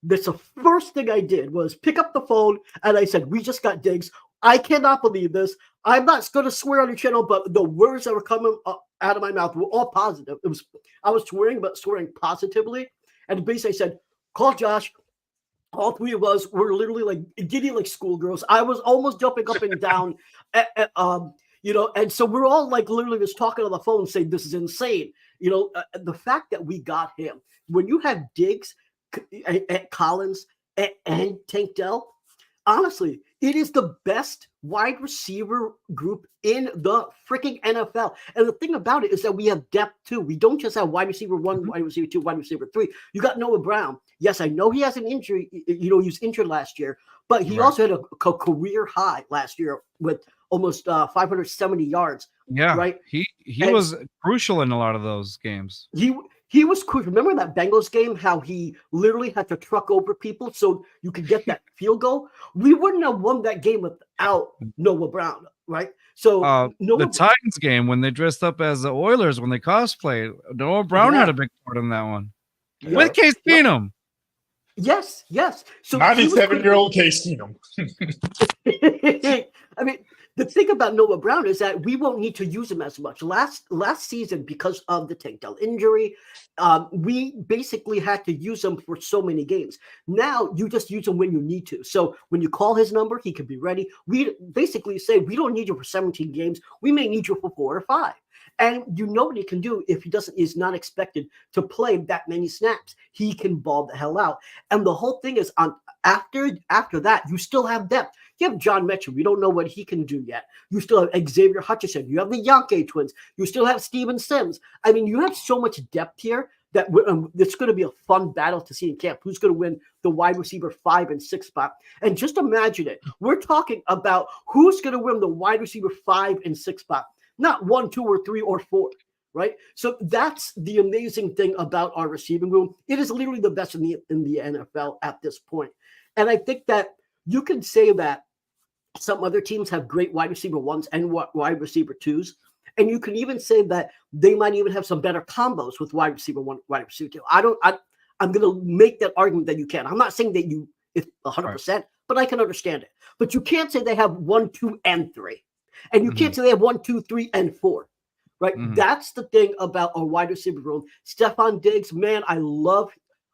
That's the first thing I did was pick up the phone and I said, "We just got Diggs. I cannot believe this. I'm not going to swear on your channel, but the words that were coming out of my mouth were all positive. I was swearing, but swearing positively." And basically I said, "Call Josh." All three of us were literally like giddy like schoolgirls. I was almost jumping up and down. And so we're all like literally just talking on the phone saying, "This is insane." The fact that we got him, when you have Diggs, Collins, and Tank Dell, honestly, it is the best wide receiver group in the freaking NFL. And the thing about it is that we have depth too. We don't just have wide receiver 1, wide receiver 2, wide receiver 3. You got Noah Brown. Yes, I know he has an injury. He was injured last year, but he also had a career high last year with almost 570 yards. Yeah, right. He was crucial in a lot of those games. He was crucial. Remember that Bengals game? How he literally had to truck over people so you could get that field goal. We wouldn't have won that game without Noah Brown, right? So the Titans game when they dressed up as the Oilers when they cosplayed, Noah Brown had a big part in that one with Case Keenum. Yes. So 97-year-old Case Keenum. I mean, the thing about Noah Brown is that we won't need to use him as much. Last season, because of the Tank Dell injury, we basically had to use him for so many games. Now you just use him when you need to. So when you call his number, he can be ready. We basically say we don't need you for 17 games. We may need you for 4 or 5. And you know what he can do if he is not expected to play that many snaps. He can ball the hell out. And the whole thing is after that, you still have depth. You have John Metchie. We don't know what he can do yet. You still have Xavier Hutchinson. You have the Yankee twins. You still have Steven Sims. I mean, you have so much depth here that it's going to be a fun battle to see in camp. Who's going to win the wide receiver 5 and 6 spot? And just imagine it. We're talking about who's going to win the wide receiver 5 and 6 spot. Not 1, 2, or 3, or 4, right? So that's the amazing thing about our receiving room. It is literally the best in the NFL at this point. And I think that you can say that some other teams have great wide receiver 1s and wide receiver 2s. And you can even say that they might even have some better combos with wide receiver 1, wide receiver 2. I'm going to make that argument that you can. I'm not saying that it's 100%, but I can understand it. But you can't say they have 1, 2, and 3. And you can't say they have 1, 2, 3, and 4, right? That's the thing about our wide receiver room. Stephon Diggs, man, I love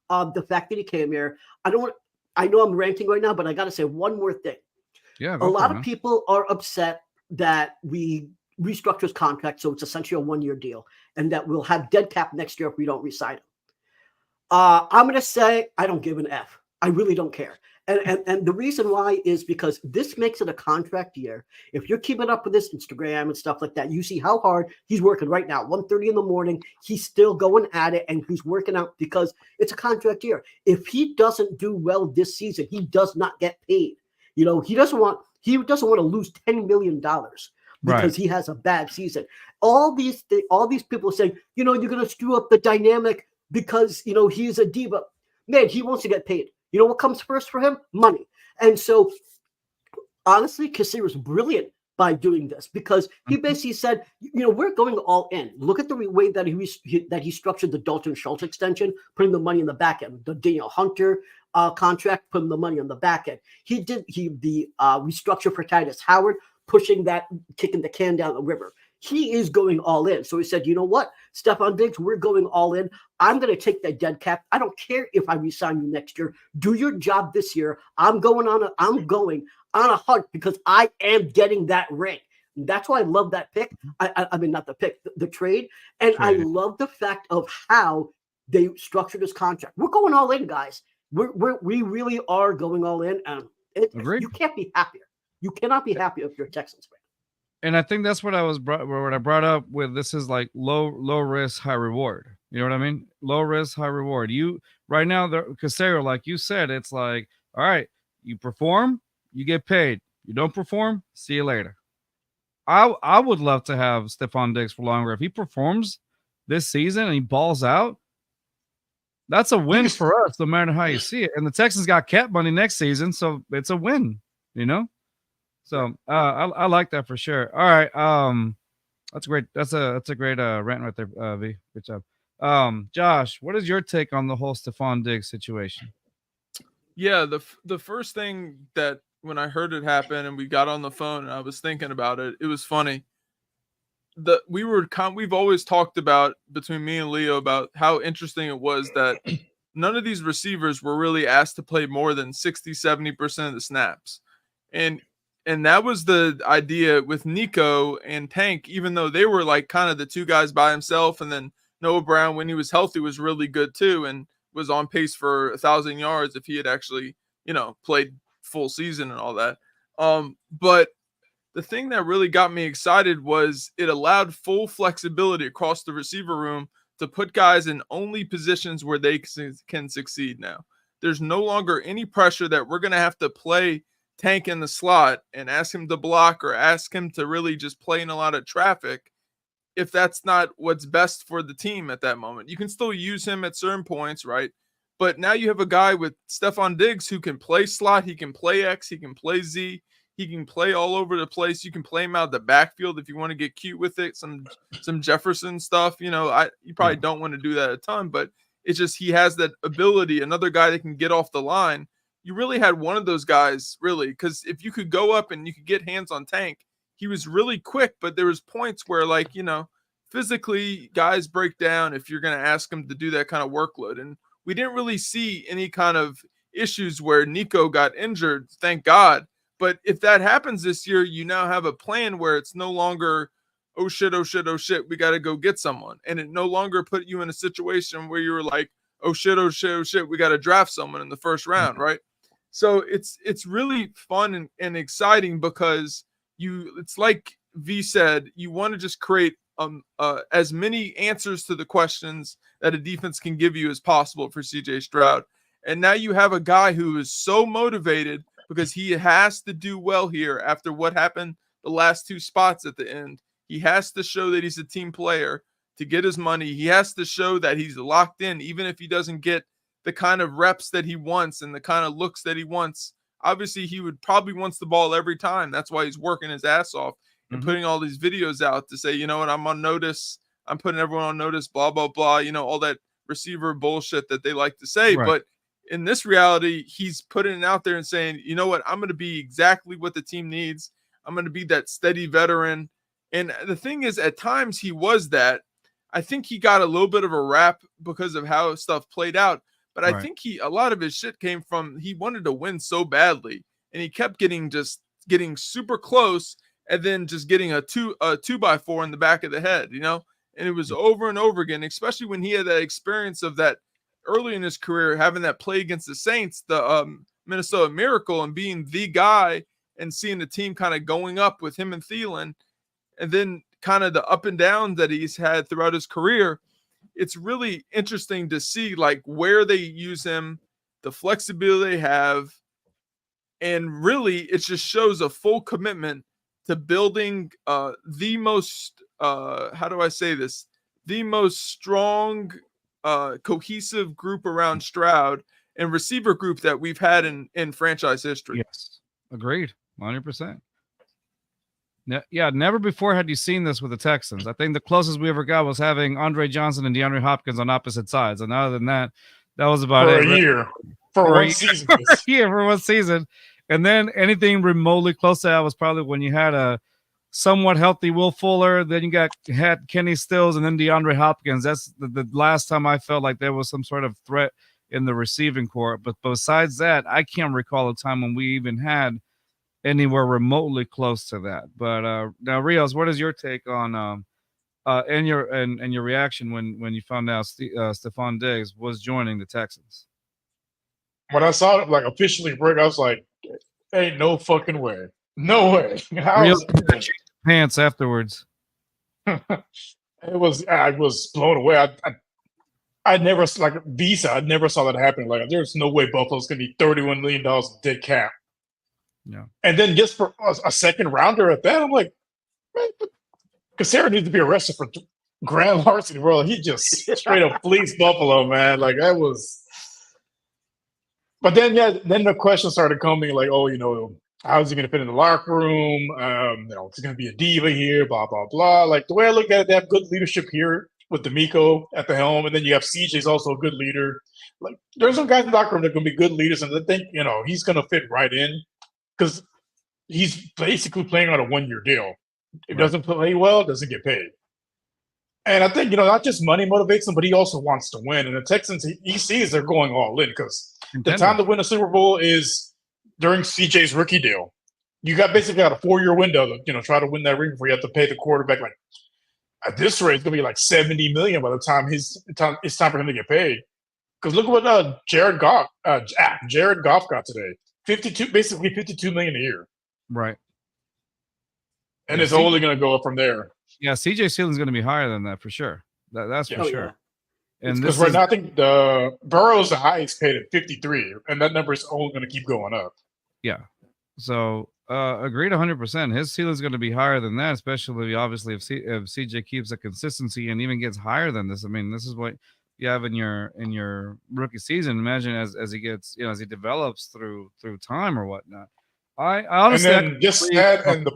the fact that he came here. I know I'm ranting right now, but I got to say one more thing. Yeah, a lot of people are upset that we restructure his contract, so it's essentially a 1-year deal, and that we'll have dead cap next year if we don't re-sign him. I'm going to say I don't give an F. I really don't care. And the reason why is because this makes it a contract year. If you're keeping up with this Instagram and stuff like that, you see how hard he's working right now. 1:30 in the morning, he's still going at it, and he's working out because it's a contract year. If he doesn't do well this season, he does not get paid. You know, he doesn't want to lose $10 million because he has a bad season. All these people are saying, you know, you're going to screw up the dynamic because, you know, he's a diva. Man, he wants to get paid. You know what comes first for him? Money. And so, honestly, Kassir was brilliant by doing this because he basically said, you know, we're going all in. Look at the way that he structured the Dalton Schultz extension, putting the money in the back end. The Daniel Hunter contract, putting the money on the back end. He restructured for Titus Howard, kicking the can down the river. He is going all in. So he said, you know what, Stephon Diggs, we're going all in. I'm going to take that dead cap. I don't care if I resign you next year. Do your job this year. I'm going on a hunt because I am getting that ring. And that's why I love that pick. I mean, not the pick, the trade. And I love the fact of how they structured this contract. We're going all in, guys. We really are going all in. And you can't be happier. You cannot be happier if you're a Texans fan. And I think that's what I brought up with. This is like low risk, high reward. You know what I mean? Low risk, high reward. You right now, Kassir, like you said, it's like, all right, you perform, you get paid. You don't perform, see you later. I would love to have Stephon Diggs for longer. If he performs this season and he balls out, that's a win for us, no matter how you see it. And the Texans got cap money next season, so it's a win, you know? So I like that for sure. All right. That's great. That's a great rant right there, V. Good job. Josh, what is your take on the whole Stephon Diggs situation? Yeah, the first thing that when I heard it happen and we got on the phone and I was thinking about it, it was funny. We've always talked about, between me and Leo, about how interesting it was that none of these receivers were really asked to play more than 60-70% of the snaps. And that was the idea with Nico and Tank, even though they were like kind of the two guys by himself. And then Noah Brown, when he was healthy, was really good too and was on pace for 1,000 yards if he had actually, you know, played full season and all that. But the thing that really got me excited was it allowed full flexibility across the receiver room to put guys in only positions where they can succeed now. There's no longer any pressure that we're going to have to play Tank in the slot and ask him to block or ask him to really just play in a lot of traffic if that's not what's best for the team at that moment. You can still use him at certain points, right? But now you have a guy with Stephon Diggs who can play slot, he can play X, he can play Z, he can play all over the place. You can play him out the backfield if you want to get cute with it, some Jefferson stuff. You know, you probably don't want to do that a ton, but it's just he has that ability, another guy that can get off the line. You really had one of those guys, really, because if you could go up and you could get hands on Tank, he was really quick, but there was points where, like, physically guys break down if you're going to ask them to do that kind of workload. And we didn't really see any kind of issues where Nico got injured, thank God. But if that happens this year, you now have a plan where it's no longer, oh shit, we got to go get someone. And it no longer put you in a situation where you were like, oh shit, we got to draft someone in the first round, right? So it's really fun and exciting because it's like V said, you want to just create as many answers to the questions that a defense can give you as possible for CJ Stroud. And now you have a guy who is so motivated because he has to do well here after what happened the last two spots at the end. He has to show that he's a team player to get his money. He has to show that he's locked in, even if he doesn't get the kind of reps that he wants and the kind of looks that he wants. Obviously, he would probably wants the ball every time. That's why he's working his ass off and putting all these videos out to say, you know what, I'm on notice. I'm putting everyone on notice, blah, blah, blah. All that receiver bullshit that they like to say. Right. But in this reality, he's putting it out there and saying, you know what, I'm going to be exactly what the team needs. I'm going to be that steady veteran. And the thing is, at times he was that. I think he got a little bit of a rap because of how stuff played out. But I think a lot of his shit came from, he wanted to win so badly. And he kept getting super close and then just getting a 2x4 in the back of the head, And it was over and over again, especially when he had that experience of that early in his career, having that play against the Saints, the Minnesota Miracle, and being the guy and seeing the team kind of going up with him and Thielen, and then kind of the up and down that he's had throughout his career. It's really interesting to see like where they use him, the flexibility they have, and really it just shows a full commitment to building the most the most strong cohesive group around Stroud and receiver group that we've had in franchise history. Yes, agreed, 100%. Yeah, never before had you seen this with the Texans. I think the closest we ever got was having Andre Johnson and DeAndre Hopkins on opposite sides, and other than that, that was about it. For one season. And then anything remotely close to that was probably when you had a somewhat healthy Will Fuller, then you had Kenny Stills, and then DeAndre Hopkins. That's the last time I felt like there was some sort of threat in the receiving corps. But besides that, I can't recall a time when we even had anywhere remotely close to that. But now, Rios, what is your take on and your reaction when you found out Stephon Diggs was joining the Texans? When I saw it like officially break, I was like, "Ain't no fucking way, no way!" I was pants afterwards. I was blown away. I never like Visa. I never saw that happen. Like, there's no way Buffalo's gonna be $31 million dead cap. Yeah. And then just for a second rounder at that, I'm like, man, Cassera needs to be arrested for grand larceny, bro. He just straight up fleeced Buffalo, man. Like, that was. But then the questions started coming, like, how is he going to fit in the locker room? It's going to be a diva here, blah, blah, blah. Like, the way I look at it, they have good leadership here with D'Amico at the helm, and then you have CJ's also a good leader. Like, there's some guys in the locker room that are going to be good leaders, and I think, he's going to fit right in because he's basically playing on a one-year deal. If doesn't play well, doesn't get paid. And I think, not just money motivates him, but he also wants to win. And the Texans, he sees they're going all in because the time to win a Super Bowl is during CJ's rookie deal. You basically got a 4-year window to, try to win that ring before you have to pay the quarterback. Like, at this rate, it's going to be like $70 million by the time it's time for him to get paid. Because look at what Jared Goff got today. Basically $52 million a year. Right. And it's only going to go up from there. Yeah, CJ ceiling's going to be higher than that for sure. That's for sure. Yeah. And because right now, I think Burrow's the highest paid at 53, and that number is only going to keep going up. Yeah. So agreed 100%. His ceiling's going to be higher than that, especially obviously if CJ keeps a consistency and even gets higher than this. I mean, this is what you have in your rookie season. Imagine as he gets, as he develops through time or whatnot. I honestly, and then just that and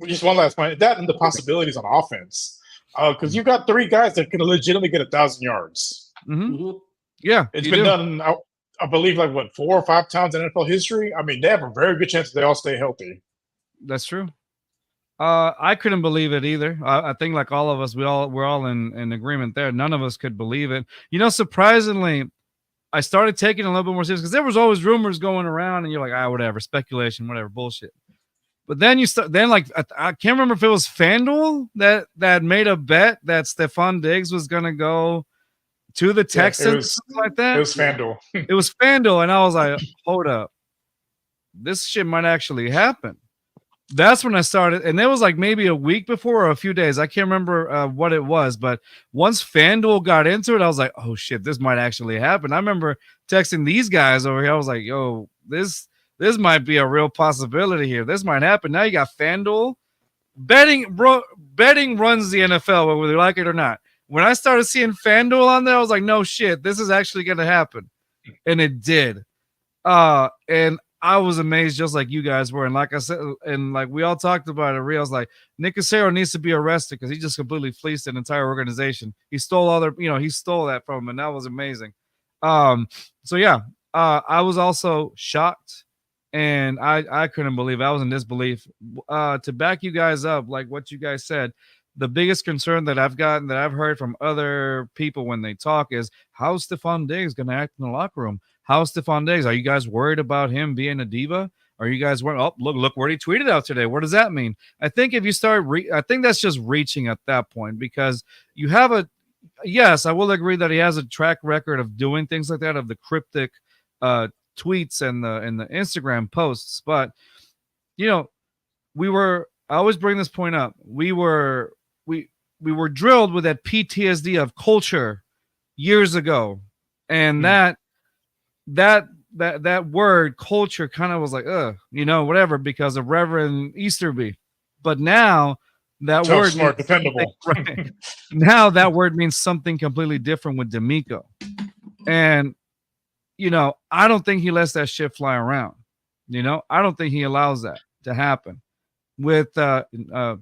just one last point. That and the possibilities on offense, because you got 3 guys that can legitimately get 1,000 yards. Mm-hmm. Yeah, it's been done. I believe 4 or 5 times in NFL history. I mean, they have a very good chance that they all stay healthy. That's true. I couldn't believe it either. I think like all of us, we're all in agreement there. None of us could believe it. Surprisingly, I started taking it a little bit more serious because there was always rumors going around, and you're like, whatever, speculation, whatever, bullshit. But then I can't remember if it was FanDuel that made a bet that Stephon Diggs was gonna go to the Texans, like that. It was FanDuel. It was FanDuel, and I was like, hold up, this shit might actually happen. That's when I started, and it was like maybe a week before or a few days. I can't remember what it was, but once FanDuel got into it, I was like, oh shit, this might actually happen. I remember texting these guys over here. I was like, yo, this might be a real possibility here. This might happen. Now you got FanDuel. Betting runs the NFL, whether you like it or not. When I started seeing FanDuel on there, I was like, no shit, this is actually going to happen. And it did. And I was amazed just like you guys were. And like I said, and like we all talked about it, I was like, Nick Cassero needs to be arrested because he just completely fleeced an entire organization. He stole he stole that from him, and that was amazing. So yeah, I was also shocked, and I couldn't believe it. I was in disbelief. To back you guys up, like what you guys said, the biggest concern that I've gotten, that I've heard from other people when they talk, is how's Stephon Diggs going to act in the locker room? How's Stephon Diggs? Are you guys worried about him being a diva? Are you guys worried? Oh, look what he tweeted out today. What does that mean? I think if you start, I think that's just reaching at that point, because you have yes, I will agree that he has a track record of doing things like that, of the cryptic tweets and the Instagram posts. But I always bring this point up. We were drilled with that PTSD of culture years ago, and that word culture kind of was like, whatever, because of Reverend Easterby. But now that Tough, word smart, dependable. right. Now that word means something completely different with D'Amico. And I don't think he lets that shit fly around. I don't think he allows that to happen. With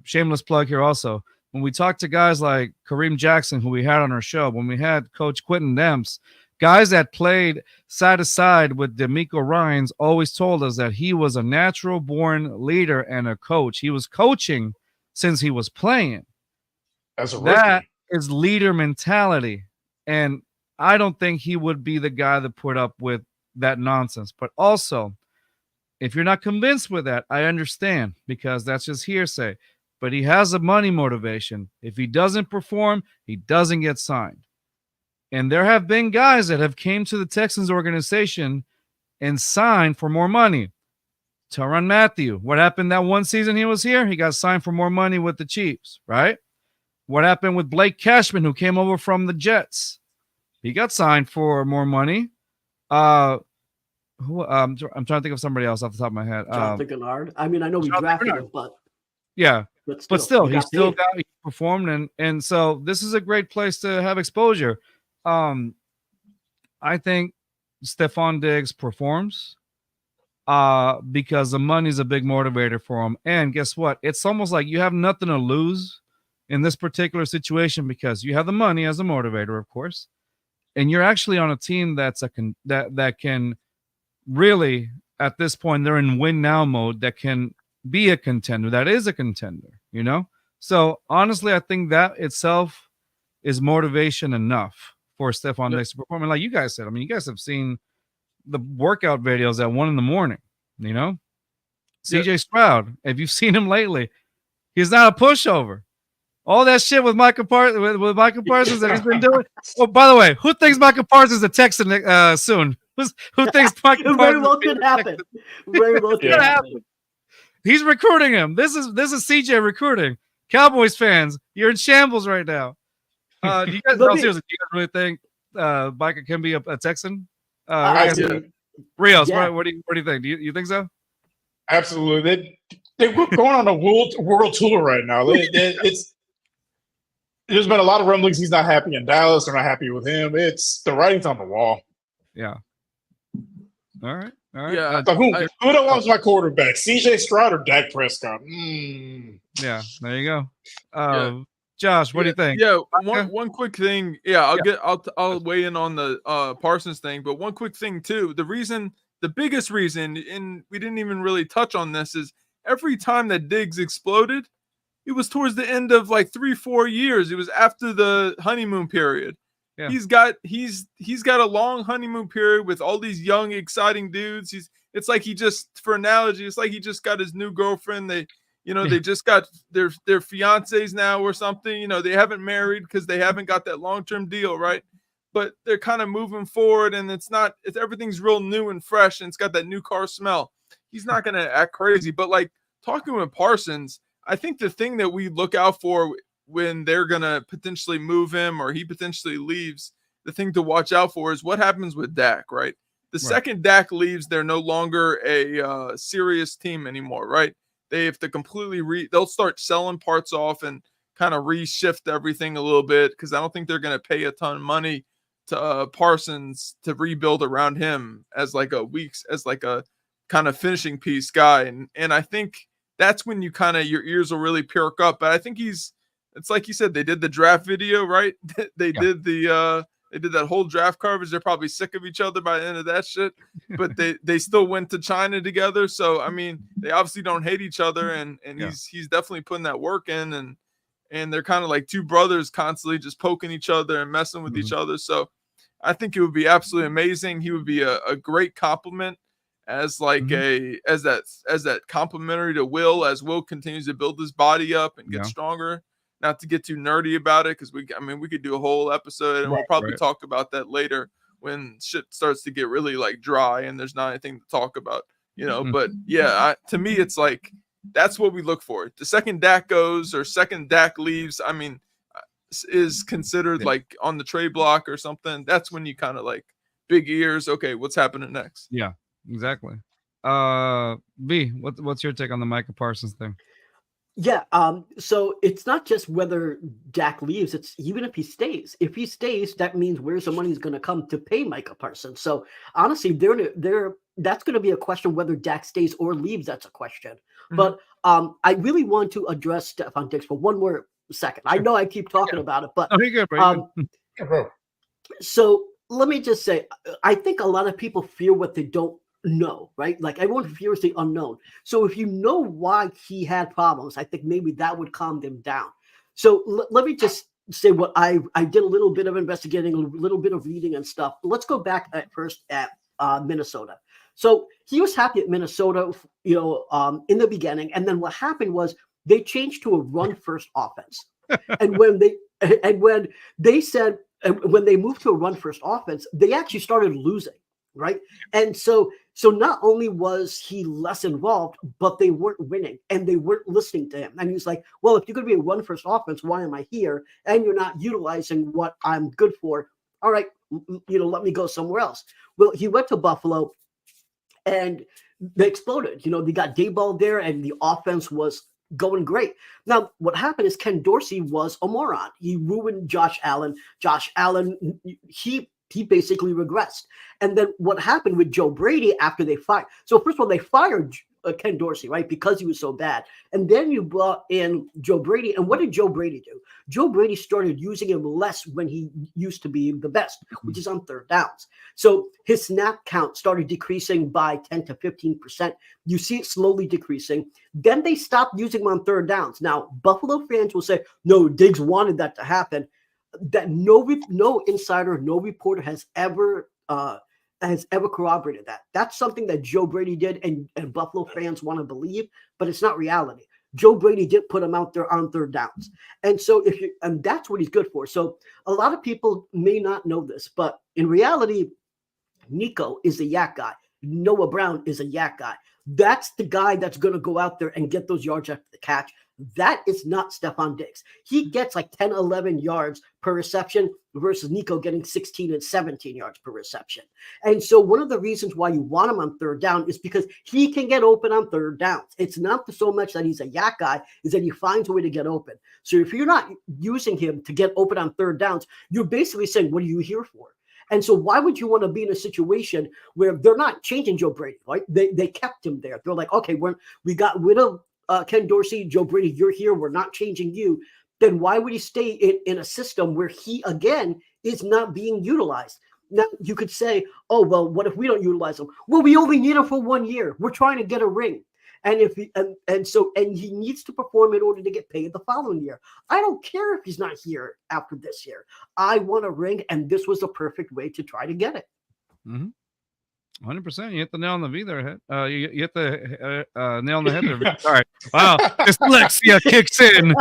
shameless plug here also, when we talk to guys like Kareem Jackson, who we had on our show, when we had Coach Quentin Demps, guys that played side to side with D'Amico Ryans always told us that he was a natural born leader and a coach. He was coaching since he was playing. As a rookie. That is leader mentality. And I don't think he would be the guy that put up with that nonsense. But also, if you're not convinced with that, I understand, because that's just hearsay. But he has a money motivation. If he doesn't perform, he doesn't get signed. And there have been guys that have came to the Texans organization and signed for more money. Tyrann Mathieu, what happened that one season he was here? He got signed for more money with the Chiefs, right? What happened with Blake Cashman, who came over from the Jets? He got signed for more money. I'm trying to think of somebody else off the top of my head. Jonathan Gennard. I mean, I know we drafted him, but yeah. But still, he paid. performed, and so this is a great place to have exposure. I think Stephon Diggs performs because the money's a big motivator for him. And guess what? It's almost like you have nothing to lose in this particular situation, because you have the money as a motivator, of course, and you're actually on a team that can really, at this point, they're in win now mode, that can be a contender, that is a contender, So honestly, I think that itself is motivation enough for Stephon Diggs to perform. And like you guys said, I mean, you guys have seen the workout videos at 1 a.m, CJ Stroud, if you've seen him lately, he's not a pushover. All that shit with Micah Parsons that he's been doing. Oh, by the way, who thinks Micah Parsons is a Texan soon? Who thinks Micah Parsons very well could happen. Very well could happen. He's recruiting him. This is CJ recruiting. Cowboys fans, you're in shambles right now. Do you guys really think Micah can be a Texan? Rios, yeah. what do you think? Do you think so? Absolutely. They're going on a world tour right now. There's been a lot of rumblings. He's not happy in Dallas. They're not happy with him. It's the writing's on the wall. Yeah. All right. Yeah. So who do I want as my quarterback? CJ Stroud or Dak Prescott? Yeah. There you go. Josh, what do you think? Yeah. One quick thing. Yeah. I'll weigh in on the Parsons thing, but one quick thing too. The biggest reason, and we didn't even really touch on this, is every time that Diggs exploded, It was towards the end of like 3-4 years. It was after the honeymoon period. Yeah. He's got a long honeymoon period with all these young, exciting dudes. It's like he just, for analogy, it's like he just got his new girlfriend. They just got their fiancés now or something. They haven't married because they haven't got that long-term deal, right? But they're kind of moving forward, and everything's real new and fresh, and it's got that new car smell. He's not going to act crazy. But like talking with Parsons, I think the thing that we look out for when they're going to potentially move him or he potentially leaves, the thing to watch out for is what happens with Dak, right? The second Dak leaves, they're no longer a serious team anymore, right? They have to completely they'll start selling parts off and kind of reshift everything a little bit, because I don't think they're going to pay a ton of money to Parsons to rebuild around him as like a kind of finishing piece guy. And I think that's when you kind of, your ears will really perk up. But I think it's like you said, they did the draft video, right? They did that whole draft coverage. They're probably sick of each other by the end of that shit, but they still went to China together. So, I mean, they obviously don't hate each other, and he's definitely putting that work in, and they're kind of like two brothers constantly just poking each other and messing with each other. So I think it would be absolutely amazing. He would be a great compliment as like as that complimentary to Will, as Will continues to build his body up and get stronger. Not to get too nerdy about it, because we could do a whole episode, and we'll probably talk about that later when shit starts to get really like dry and there's not anything to talk about, But yeah, to me, it's like that's what we look for. The second Dak goes or second Dak leaves, I mean, is considered like on the trade block or something. That's when you kind of like big ears. Okay, what's happening next? Yeah, exactly. B, what's your take on the Micah Parsons thing? Yeah, so it's not just whether Dak leaves, it's even if he stays. If he stays, that means where's the money going to come to pay Micah Parsons. So honestly, that's going to be a question whether Dak stays or leaves. That's a question. But I really want to address Stephon Diggs for one more second. I know I keep talking about it, but so let me just say, I think a lot of people fear what they don't know, right? Like everyone fears the unknown. So if you know why he had problems, I think maybe that would calm them down. So let me just say what I did a little bit of investigating, a little bit of reading and stuff. Let's go back at first at Minnesota. So he was happy at Minnesota, in the beginning. And then what happened was they changed to a run first offense. And when they moved to a run first offense, they actually started losing. Right. And so not only was he less involved, but they weren't winning and they weren't listening to him. And he was like, well, if you're going to be a run first offense, why am I here? And you're not utilizing what I'm good for. All right. Let me go somewhere else. Well, he went to Buffalo and they exploded. They got Dayball there and the offense was going great. Now, what happened is Ken Dorsey was a moron. He ruined Josh Allen. Josh Allen, he basically regressed. And then what happened with Joe Brady after they fired? So first of all, they fired Ken Dorsey, right? Because he was so bad. And then you brought in Joe Brady. And what did Joe Brady do? Joe Brady started using him less when he used to be the best, which is on third downs. So his snap count started decreasing by 10 to 15%. You see it slowly decreasing. Then they stopped using him on third downs. Now, Buffalo fans will say, no, Diggs wanted that to happen. That no insider, no reporter has ever corroborated that. That's something that Joe Brady did, and Buffalo fans want to believe, but it's not reality. Joe Brady did put him out there on third downs, and so and that's what he's good for. So a lot of people may not know this, but in reality, Nico is a yak guy. Noah Brown is a yak guy. That's the guy that's going to go out there and get those yards after the catch. That is not Stephon Diggs. He gets like 10, 11 yards per reception versus Nico getting 16 and 17 yards per reception. And so one of the reasons why you want him on third down is because he can get open on third downs. It's not so much that he's a yak guy, is that he finds a way to get open. So if you're not using him to get open on third downs, you're basically saying, what are you here for? And so why would you want to be in a situation where they're not changing Joe Brady, right? They kept him there. They're like, okay, we got rid of Ken Dorsey, Joe Brady, you're here. We're not changing you. Then why would he stay in a system where he, again, is not being utilized? Now, you could say, oh, well, what if we don't utilize him? Well, we only need him for 1 year. We're trying to get a ring. And if he, and he needs to perform in order to get paid the following year. I don't care if he's not here after this year. I want a ring, and this was the perfect way to try to get it. 100%. You hit the nail on the V there. You hit the nail on the head there. Sorry. Wow. Dyslexia kicks in.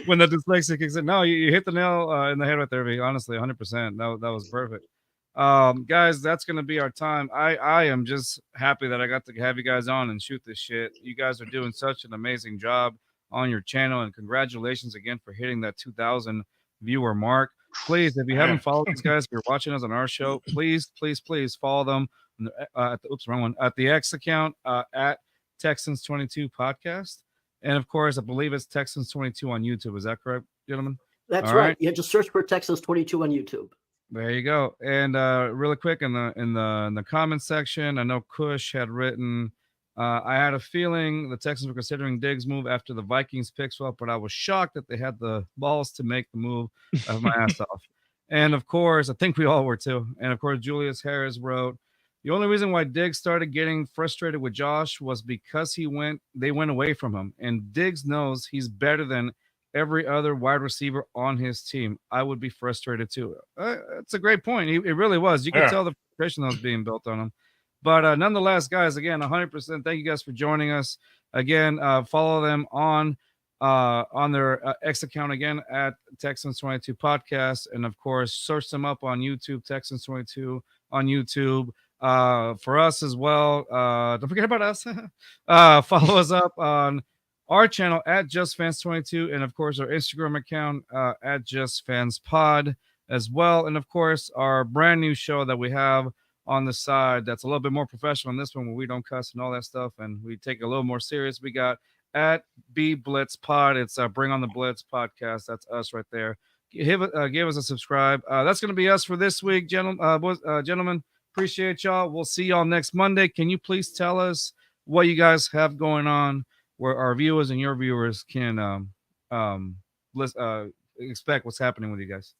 When the dyslexia kicks in. No, you hit the nail in the head right there, V. Honestly, 100%. That was perfect. Guys, that's going to be our time. I am just happy that I got to have you guys on and shoot this shit. You guys are doing such an amazing job on your channel, and congratulations again for hitting that 2,000 viewer mark. Please, if you haven't followed these guys, if you're watching us on our show, please follow them at the X account at Texans22 Podcast. And of course, I believe it's Texans22 on YouTube. Is that correct, gentlemen? That's right. Yeah, just search for Texans22 on YouTube. There you go. And really quick in the comment section, I know Kush had written, I had a feeling the Texans were considering Diggs' move after the Vikings pick swap, but I was shocked that they had the balls to make the move of my ass off. And of course, I think we all were too. And of course, Julius Harris wrote, the only reason why Diggs started getting frustrated with Josh was because they went away from him. And Diggs knows he's better than every other wide receiver on his team. I would be frustrated too. It's a great point. It really was. You could tell the frustration that was being built on him. But nonetheless, guys, again, 100%. Thank you guys for joining us. Again, follow them on their X account again at Texans22 Podcast, and of course, search them up on YouTube, Texans22 on YouTube. For us as well, don't forget about us. Follow us up on our channel at JustFans22, and of course, our Instagram account at JustFansPod as well, and of course, our brand new show that we have on the side that's a little bit more professional on this one, where we don't cuss and all that stuff, and we take it a little more serious. We got at B Blitz Pod. It's Bring on the Blitz podcast. That's us right there. Give us a subscribe. That's going to be us for this week, gentlemen. Appreciate y'all. We'll see y'all next Monday. Can you please tell us what you guys have going on, where our viewers and your viewers can expect what's happening with you guys?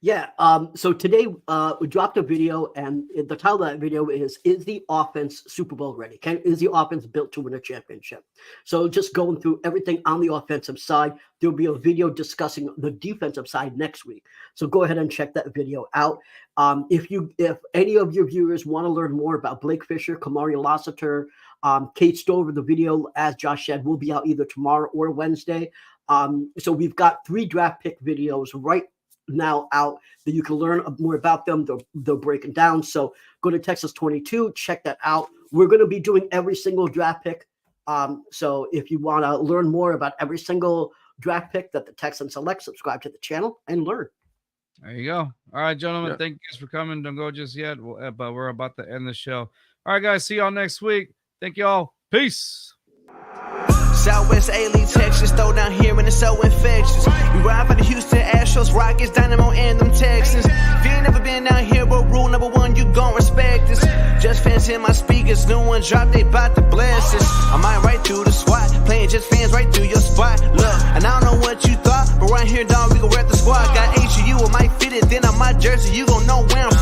Yeah. So today we dropped a video, and the title of that video is the offense Super Bowl ready? Is the offense built to win a championship? So just going through everything on the offensive side. There'll be a video discussing the defensive side next week. So go ahead and check that video out. If any of your viewers want to learn more about Blake Fisher, Kamari Lassiter, Kate Stover, the video, as Josh said, will be out either tomorrow or Wednesday. So we've got 3 draft pick videos right now out that you can learn more about them. They're breaking down. So go to Texans22, check that out. We're going to be doing every single draft pick. So if you want to learn more about every single draft pick that the Texans select, subscribe to the channel and learn. There you go. All right, gentlemen. Thank you guys for coming. Don't go just yet, but we're about to end the show. All right, guys. See y'all next week. Thank y'all. Peace. Southwest A-League, Texas, throw down here and it's so infectious. We ride for the Houston Astros, Rockets, Dynamo, and them Texans. If you ain't never been down here, but rule number 1, you gon' respect us. Just fans in my speakers, new one drop, they bout to bless us. I might right through the SWAT, playing just fans right through your spot. Look, and I don't know what you thought, but right here, dog, we gon' rep the squad. Got HU, I might fit it, then on my jersey, you gon' know where I'm from.